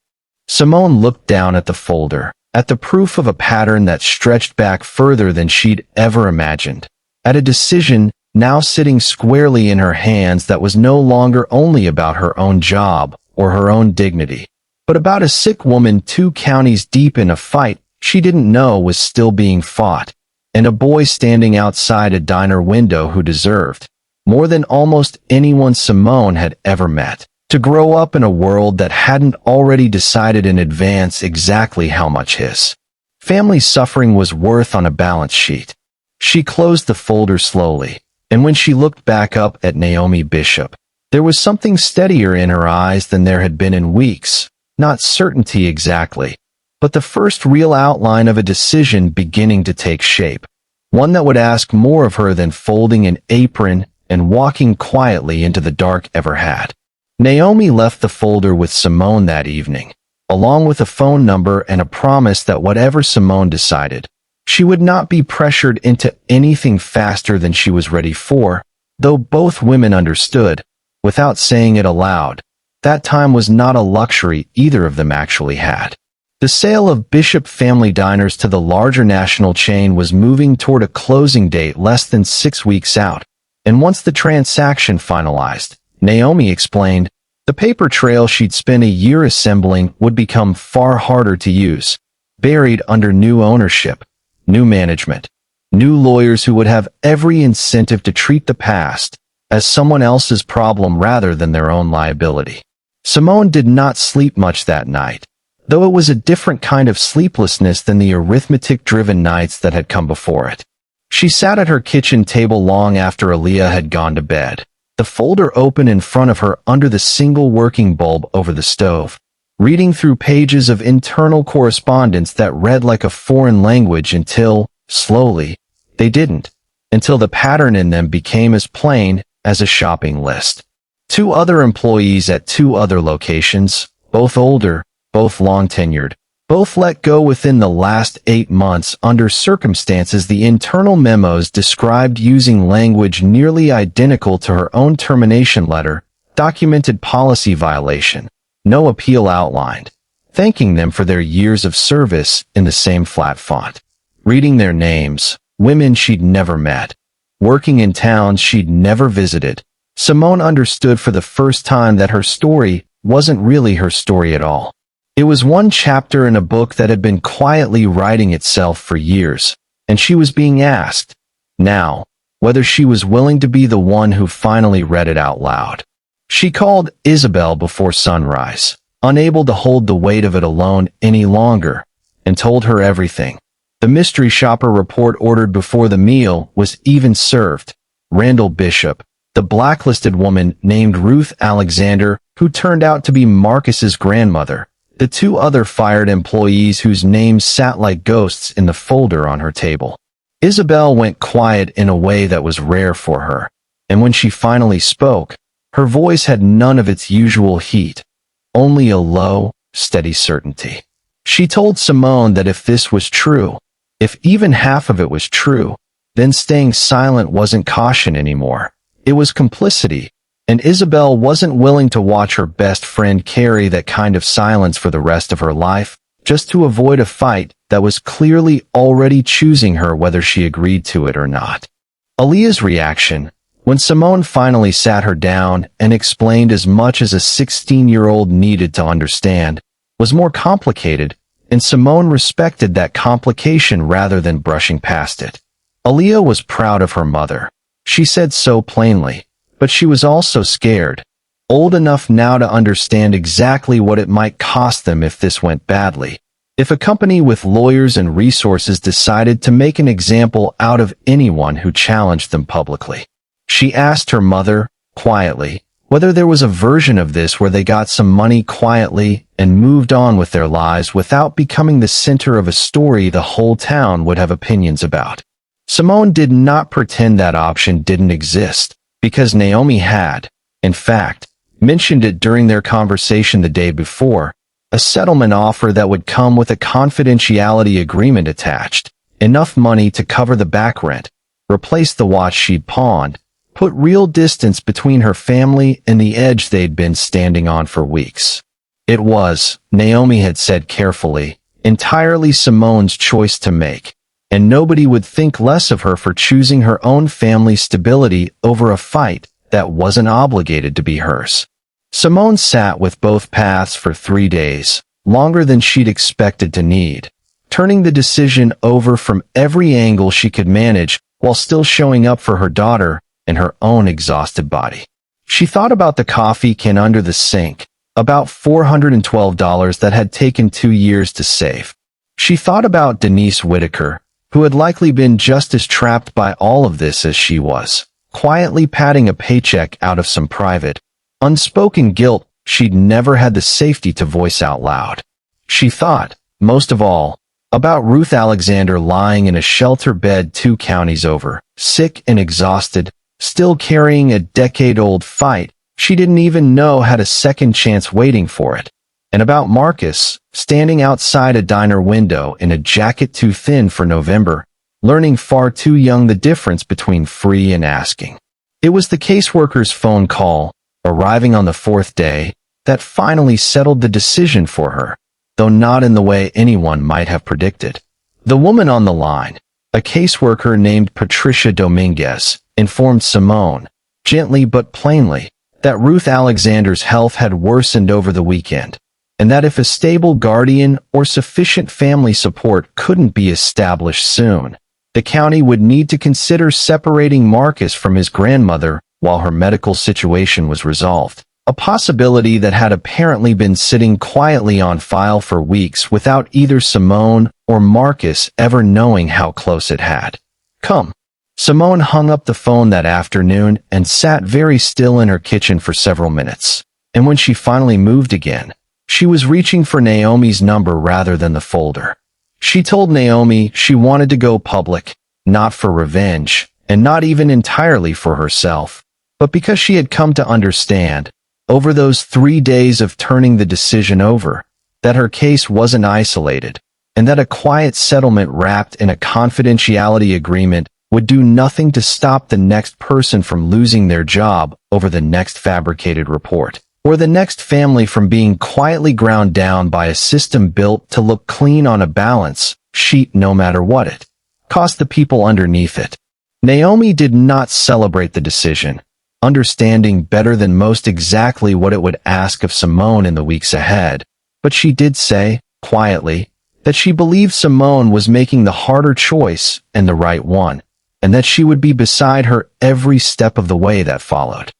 Simone looked down at the folder, at the proof of a pattern that stretched back further than she'd ever imagined, at a decision now sitting squarely in her hands that was no longer only about her own job or her own dignity, but about a sick woman 2 counties deep in a fight she didn't know was still being fought, and a boy standing outside a diner window who deserved, more than almost anyone Simone had ever met, to grow up in a world that hadn't already decided in advance exactly how much his family's suffering was worth on a balance sheet. She closed the folder slowly, and when she looked back up at Naomi Bishop, there was something steadier in her eyes than there had been in weeks, not certainty exactly, but the first real outline of a decision beginning to take shape, one that would ask more of her than folding an apron and walking quietly into the dark ever had. Naomi left the folder with Simone that evening, along with a phone number and a promise that whatever Simone decided, she would not be pressured into anything faster than she was ready for, though both women understood, without saying it aloud, that time was not a luxury either of them actually had. The sale of Bishop Family Diners to the larger national chain was moving toward a closing date less than 6 weeks out, and once the transaction finalized, Naomi explained, The paper trail she'd spent a year assembling would become far harder to use, buried under new ownership, new management, new lawyers who would have every incentive to treat the past as someone else's problem rather than their own liability. Simone did not sleep much that night, though it was a different kind of sleeplessness than the arithmetic-driven nights that had come before it. She sat at her kitchen table long after Aaliyah had gone to bed, the folder open in front of her under the single working bulb over the stove, reading through pages of internal correspondence that read like a foreign language until, slowly, they didn't, until the pattern in them became as plain as a shopping list. 2 other employees at 2 other locations, both older, both long-tenured, both let go within the last 8 months under circumstances the internal memos described using language nearly identical to her own termination letter, documented policy violation, no appeal outlined, thanking them for their years of service in the same flat font. Reading their names, women she'd never met, working in towns she'd never visited, Simone understood for the first time that her story wasn't really her story at all. It was one chapter in a book that had been quietly writing itself for years, and she was being asked, now, whether she was willing to be the one who finally read it out loud. She called Isabel before sunrise, unable to hold the weight of it alone any longer, and told her everything. The mystery shopper report ordered before the meal was even served. Randall Bishop, the blacklisted woman named Ruth Alexander, who turned out to be Marcus's grandmother, the 2 other fired employees whose names sat like ghosts in the folder on her table. Isabel went quiet in a way that was rare for her, and when she finally spoke, her voice had none of its usual heat, only a low, steady certainty. She told Simone that if this was true, if even half of it was true, then staying silent wasn't caution anymore. It was complicity, and Isabel wasn't willing to watch her best friend carry that kind of silence for the rest of her life, just to avoid a fight that was clearly already choosing her whether she agreed to it or not. Aaliyah's reaction, when Simone finally sat her down and explained as much as a 16-year-old needed to understand, was more complicated, and Simone respected that complication rather than brushing past it. Aaliyah was proud of her mother. She said so plainly. But she was also scared, old enough now to understand exactly what it might cost them if this went badly, if a company with lawyers and resources decided to make an example out of anyone who challenged them publicly. She asked her mother, quietly, whether there was a version of this where they got some money quietly and moved on with their lives without becoming the center of a story the whole town would have opinions about. Simone did not pretend that option didn't exist, because Naomi had, in fact, mentioned it during their conversation the day before, a settlement offer that would come with a confidentiality agreement attached, enough money to cover the back rent, replace the watch she'd pawned, put real distance between her family and the edge they'd been standing on for weeks. It was, Naomi had said carefully, entirely Simone's choice to make, and nobody would think less of her for choosing her own family's stability over a fight that wasn't obligated to be hers. Simone sat with both paths for 3 days, longer than she'd expected to need, turning the decision over from every angle she could manage while still showing up for her daughter and her own exhausted body. She thought about the coffee can under the sink, about $412 that had taken 2 years to save. She thought about Denise Whitaker, who had likely been just as trapped by all of this as she was, quietly patting a paycheck out of some private, unspoken guilt she'd never had the safety to voice out loud. She thought, most of all, about Ruth Alexander lying in a shelter bed 2 counties over, sick and exhausted, still carrying a decade-old fight she didn't even know had a second chance waiting for it, and about Marcus, standing outside a diner window in a jacket too thin for November, learning far too young the difference between free and asking. It was the caseworker's phone call, arriving on the 4th day, that finally settled the decision for her, though not in the way anyone might have predicted. The woman on the line, a caseworker named Patricia Dominguez, informed Simone, gently but plainly, that Ruth Alexander's health had worsened over the weekend, and that if a stable guardian or sufficient family support couldn't be established soon, the county would need to consider separating Marcus from his grandmother while her medical situation was resolved. A possibility that had apparently been sitting quietly on file for weeks without either Simone or Marcus ever knowing how close it had come. Simone hung up the phone that afternoon and sat very still in her kitchen for several minutes. And when she finally moved again, she was reaching for Naomi's number rather than the folder. She told Naomi she wanted to go public, not for revenge, and not even entirely for herself, but because she had come to understand, over those 3 days of turning the decision over, that her case wasn't isolated, and that a quiet settlement wrapped in a confidentiality agreement would do nothing to stop the next person from losing their job over the next fabricated report, or the next family from being quietly ground down by a system built to look clean on a balance sheet no matter what it cost the people underneath it. Naomi did not celebrate the decision, understanding better than most exactly what it would ask of Simone in the weeks ahead, but she did say, quietly, that she believed Simone was making the harder choice and the right one, and that she would be beside her every step of the way that followed.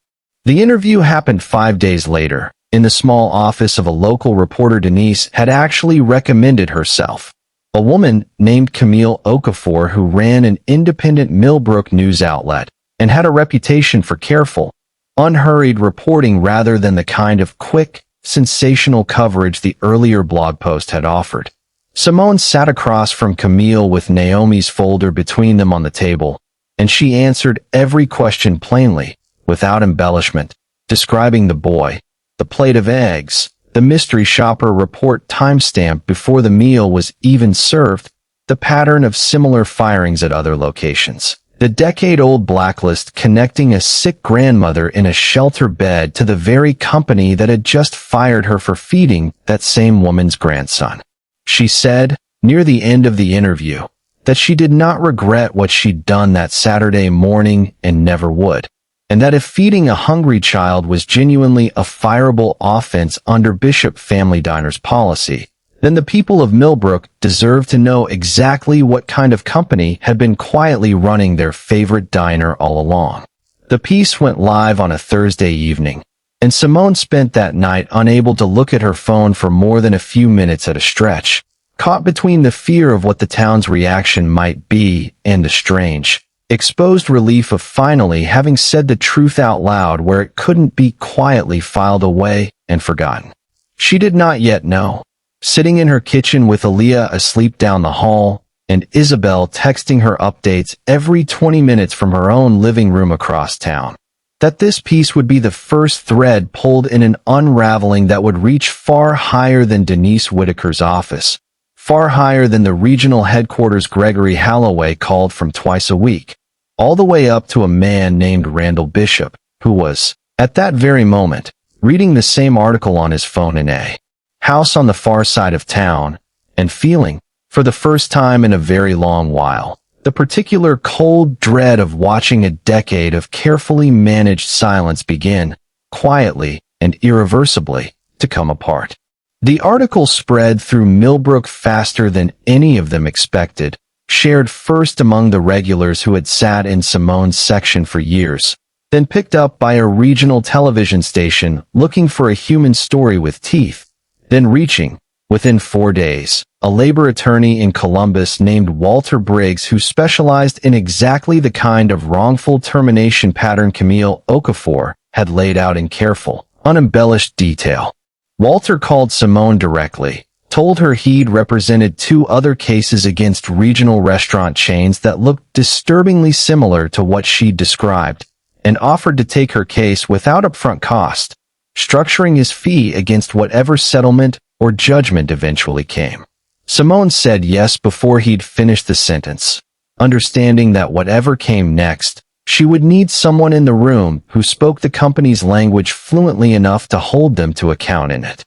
The interview happened 5 days later, in the small office of a local reporter Denise had actually recommended herself. A woman named Camille Okafor who ran an independent Millbrook news outlet and had a reputation for careful, unhurried reporting rather than the kind of quick, sensational coverage the earlier blog post had offered. Simone sat across from Camille with Naomi's folder between them on the table, and she answered every question plainly, without embellishment, describing the boy, the plate of eggs, the mystery shopper report timestamp before the meal was even served, the pattern of similar firings at other locations, the decade-old blacklist connecting a sick grandmother in a shelter bed to the very company that had just fired her for feeding that same woman's grandson. She said, near the end of the interview, that she did not regret what she'd done that Saturday morning and never would, and that if feeding a hungry child was genuinely a fireable offense under Bishop Family Diner's policy, then the people of Millbrook deserved to know exactly what kind of company had been quietly running their favorite diner all along. The piece went live on a Thursday evening, and Simone spent that night unable to look at her phone for more than a few minutes at a stretch, caught between the fear of what the town's reaction might be and the strange, exposed relief of finally having said the truth out loud where it couldn't be quietly filed away and forgotten. She did not yet know, sitting in her kitchen with Aaliyah asleep down the hall and Isabel texting her updates every 20 minutes from her own living room across town, that this piece would be the first thread pulled in an unraveling that would reach far higher than Denise Whitaker's office, far higher than the regional headquarters Gregory Halloway called from twice a week, all the way up to a man named Randall Bishop, who was, at that very moment, reading the same article on his phone in a house on the far side of town, and feeling, for the first time in a very long while, the particular cold dread of watching a decade of carefully managed silence begin, quietly and irreversibly, to come apart. The article spread through Millbrook faster than any of them expected, shared first among the regulars who had sat in Simone's section for years, then picked up by a regional television station looking for a human story with teeth, then reaching, within 4 days, a labor attorney in Columbus named Walter Briggs who specialized in exactly the kind of wrongful termination pattern Camille Okafor had laid out in careful, unembellished detail. Walter called Simone directly, told her he'd represented 2 other cases against regional restaurant chains that looked disturbingly similar to what she'd described, and offered to take her case without upfront cost, structuring his fee against whatever settlement or judgment eventually came. Simone said yes before he'd finished the sentence, understanding that whatever came next, she would need someone in the room who spoke the company's language fluently enough to hold them to account in it.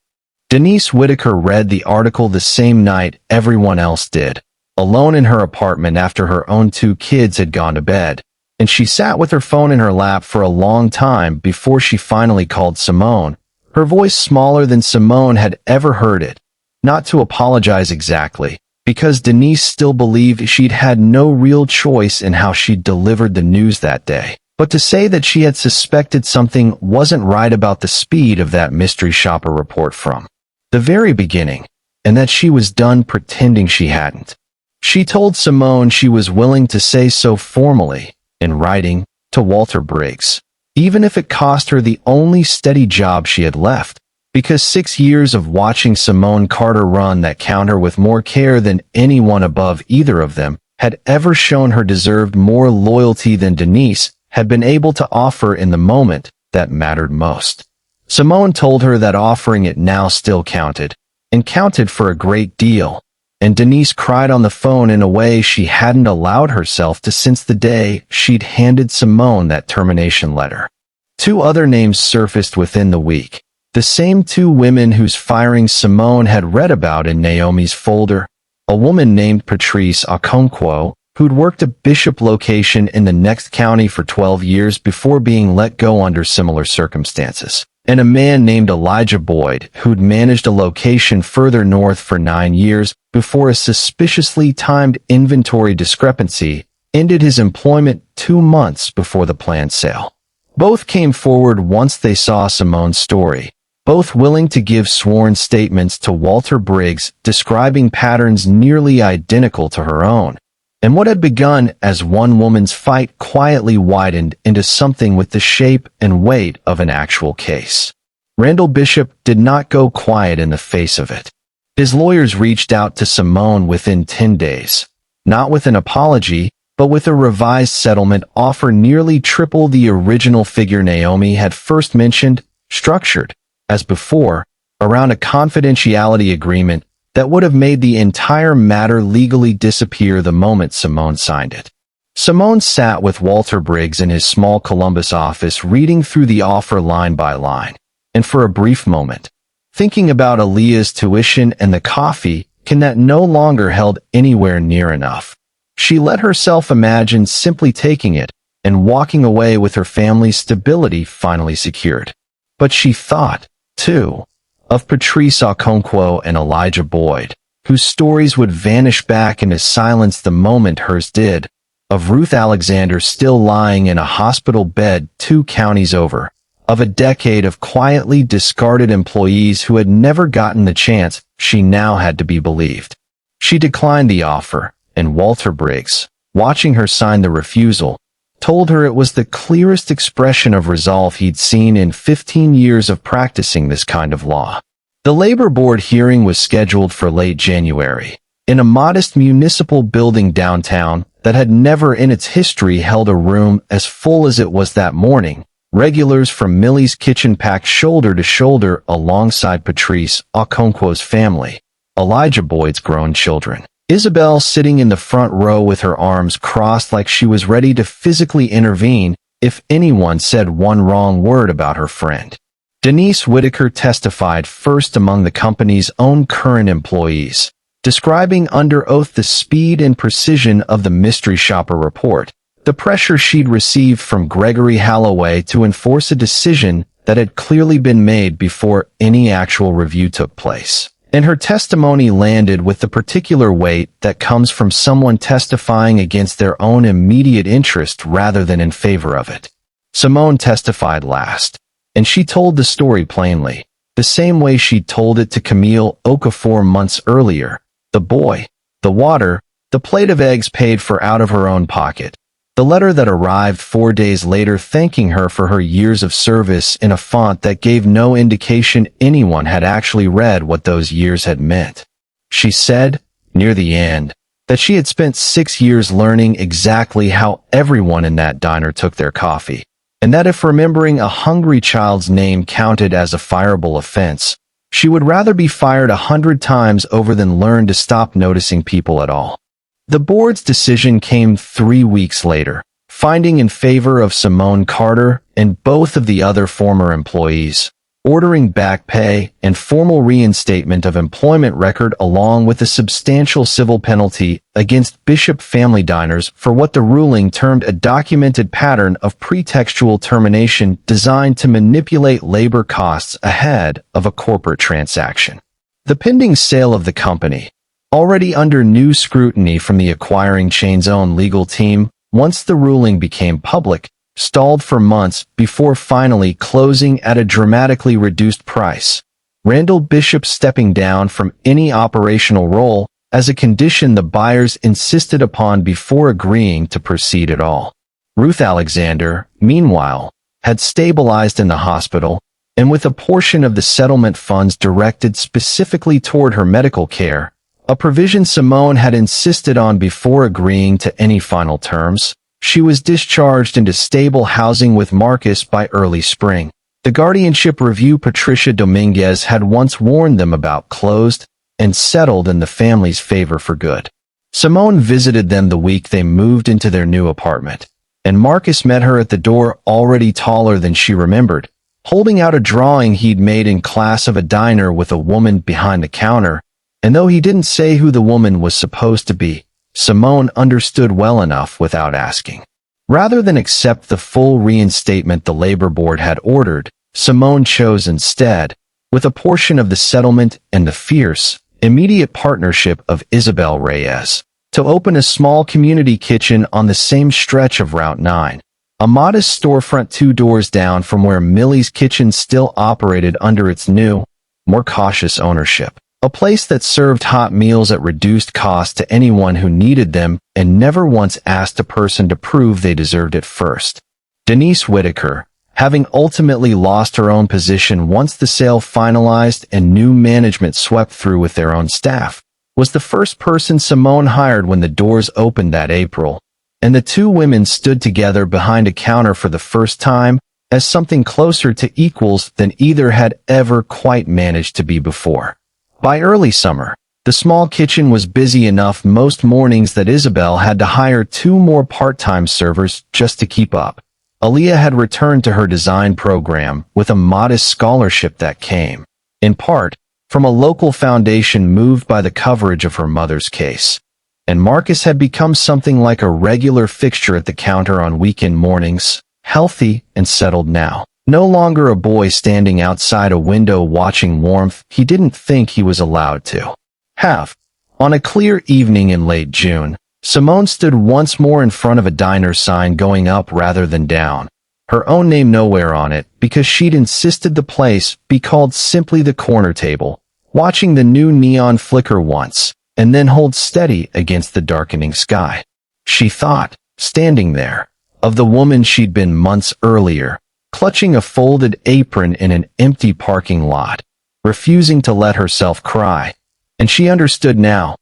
Denise Whitaker read the article the same night everyone else did, alone in her apartment after her own 2 kids had gone to bed, and she sat with her phone in her lap for a long time before she finally called Simone, her voice smaller than Simone had ever heard it, not to apologize exactly, because Denise still believed she'd had no real choice in how she'd delivered the news that day, but to say that she had suspected something wasn't right about the speed of that mystery shopper report from the very beginning, and that she was done pretending she hadn't. She told Simone she was willing to say so formally, in writing, to Walter Briggs, even if it cost her the only steady job she had left, because 6 years of watching Simone Carter run that counter with more care than anyone above either of them had ever shown her deserved more loyalty than Denise had been able to offer in the moment that mattered most. Simone told her that offering it now still counted, and counted for a great deal, and Denise cried on the phone in a way she hadn't allowed herself to since the day she'd handed Simone that termination letter. 2 other names surfaced within the week, the same 2 women whose firing Simone had read about in Naomi's folder, a woman named Patrice Okonkwo, who'd worked a Bishop location in the next county for 12 years before being let go under similar circumstances, and a man named Elijah Boyd, who'd managed a location further north for 9 years before a suspiciously timed inventory discrepancy ended his employment 2 months before the planned sale. Both came forward once they saw Simone's story, both willing to give sworn statements to Walter Briggs describing patterns nearly identical to her own, and what had begun as one woman's fight quietly widened into something with the shape and weight of an actual case. Randall Bishop did not go quiet in the face of it. His lawyers reached out to Simone within 10 days, not with an apology, but with a revised settlement offer nearly triple the original figure Naomi had first mentioned, structured, as before, around a confidentiality agreement that would have made the entire matter legally disappear the moment Simone signed it. Simone sat with Walter Briggs in his small Columbus office reading through the offer line by line, and for a brief moment, thinking about Aaliyah's tuition and the coffee that no longer held anywhere near enough. She let herself imagine simply taking it and walking away with her family's stability finally secured. But she thought, too, of Patrice Okonkwo and Elijah Boyd, whose stories would vanish back into silence the moment hers did, of Ruth Alexander still lying in a hospital bed 2 counties over, of a decade of quietly discarded employees who had never gotten the chance she now had to be believed. She declined the offer, and Walter Briggs, watching her sign the refusal, told her it was the clearest expression of resolve he'd seen in 15 years of practicing this kind of law. The labor board hearing was scheduled for late January, in a modest municipal building downtown that had never in its history held a room as full as it was that morning. Regulars from Millie's kitchen packed shoulder to shoulder alongside Patrice Okonkwo's family, Elijah Boyd's grown children. Isabel sitting in the front row with her arms crossed like she was ready to physically intervene if anyone said one wrong word about her friend. Denise Whitaker testified first among the company's own current employees, describing under oath the speed and precision of the mystery shopper report, the pressure she'd received from Gregory Halloway to enforce a decision that had clearly been made before any actual review took place. And her testimony landed with the particular weight that comes from someone testifying against their own immediate interest rather than in favor of it. Simone testified last, and she told the story plainly, the same way she'd told it to Camille Okafor months earlier, the boy, the water, the plate of eggs paid for out of her own pocket, the letter that arrived 4 days later thanking her for her years of service in a font that gave no indication anyone had actually read what those years had meant. She said, near the end, that she had spent 6 years learning exactly how everyone in that diner took their coffee, and that if remembering a hungry child's name counted as a fireable offense, she would rather be fired 100 times over than learn to stop noticing people at all. The board's decision came 3 weeks later, finding in favor of Simone Carter and both of the other former employees, ordering back pay and formal reinstatement of employment record along with a substantial civil penalty against Bishop family diners for what the ruling termed a documented pattern of pretextual termination designed to manipulate labor costs ahead of a corporate transaction. The pending sale of the company, already under new scrutiny from the acquiring chain's own legal team, once the ruling became public, stalled for months before finally closing at a dramatically reduced price. Randall Bishop stepping down from any operational role as a condition the buyers insisted upon before agreeing to proceed at all. Ruth Alexander, meanwhile, had stabilized in the hospital, and with a portion of the settlement funds directed specifically toward her medical care, a provision Simone had insisted on before agreeing to any final terms, she was discharged into stable housing with Marcus by early spring. The guardianship review Patricia Dominguez had once warned them about closed and settled in the family's favor for good. Simone visited them the week they moved into their new apartment, and Marcus met her at the door already taller than she remembered, holding out a drawing he'd made in class of a diner with a woman behind the counter, and though he didn't say who the woman was supposed to be, Simone understood well enough without asking. Rather than accept the full reinstatement the labor board had ordered, Simone chose instead, with a portion of the settlement and the fierce, immediate partnership of Isabel Reyes, to open a small community kitchen on the same stretch of Route 9, a modest storefront 2 doors down from where Millie's kitchen still operated under its new, more cautious ownership. A place that served hot meals at reduced cost to anyone who needed them and never once asked a person to prove they deserved it first. Denise Whitaker, having ultimately lost her own position once the sale finalized and new management swept through with their own staff, was the first person Simone hired when the doors opened that April, and the two women stood together behind a counter for the first time as something closer to equals than either had ever quite managed to be before. By early summer, the small kitchen was busy enough most mornings that Isabel had to hire 2 more part-time servers just to keep up. Aaliyah had returned to her design program with a modest scholarship that came, in part, from a local foundation moved by the coverage of her mother's case. And Marcus had become something like a regular fixture at the counter on weekend mornings, healthy and settled now. No longer a boy standing outside a window watching warmth he didn't think he was allowed to have. On a clear evening in late June, Simone stood once more in front of a diner sign going up rather than down, her own name nowhere on it because she'd insisted the place be called simply the corner table, watching the new neon flicker once, and then hold steady against the darkening sky. She thought, standing there, of the woman she'd been months earlier, clutching a folded apron in an empty parking lot, refusing to let herself cry, and she understood now,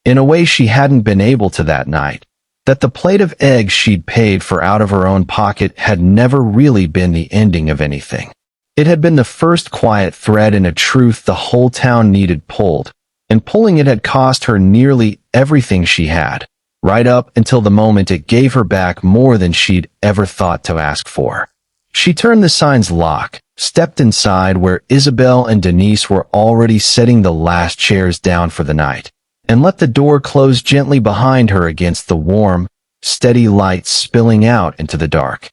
in a way she hadn't been able to that night, that the plate of eggs she'd paid for out of her own pocket had never really been the ending of anything. It had been the first quiet thread in a truth the whole town needed pulled, and pulling it had cost her nearly everything she had, right up until the moment it gave her back more than she'd ever thought to ask for. She turned the sign's lock, stepped inside where Isabel and Denise were already setting the last chairs down for the night, and let the door close gently behind her against the warm, steady light spilling out into the dark.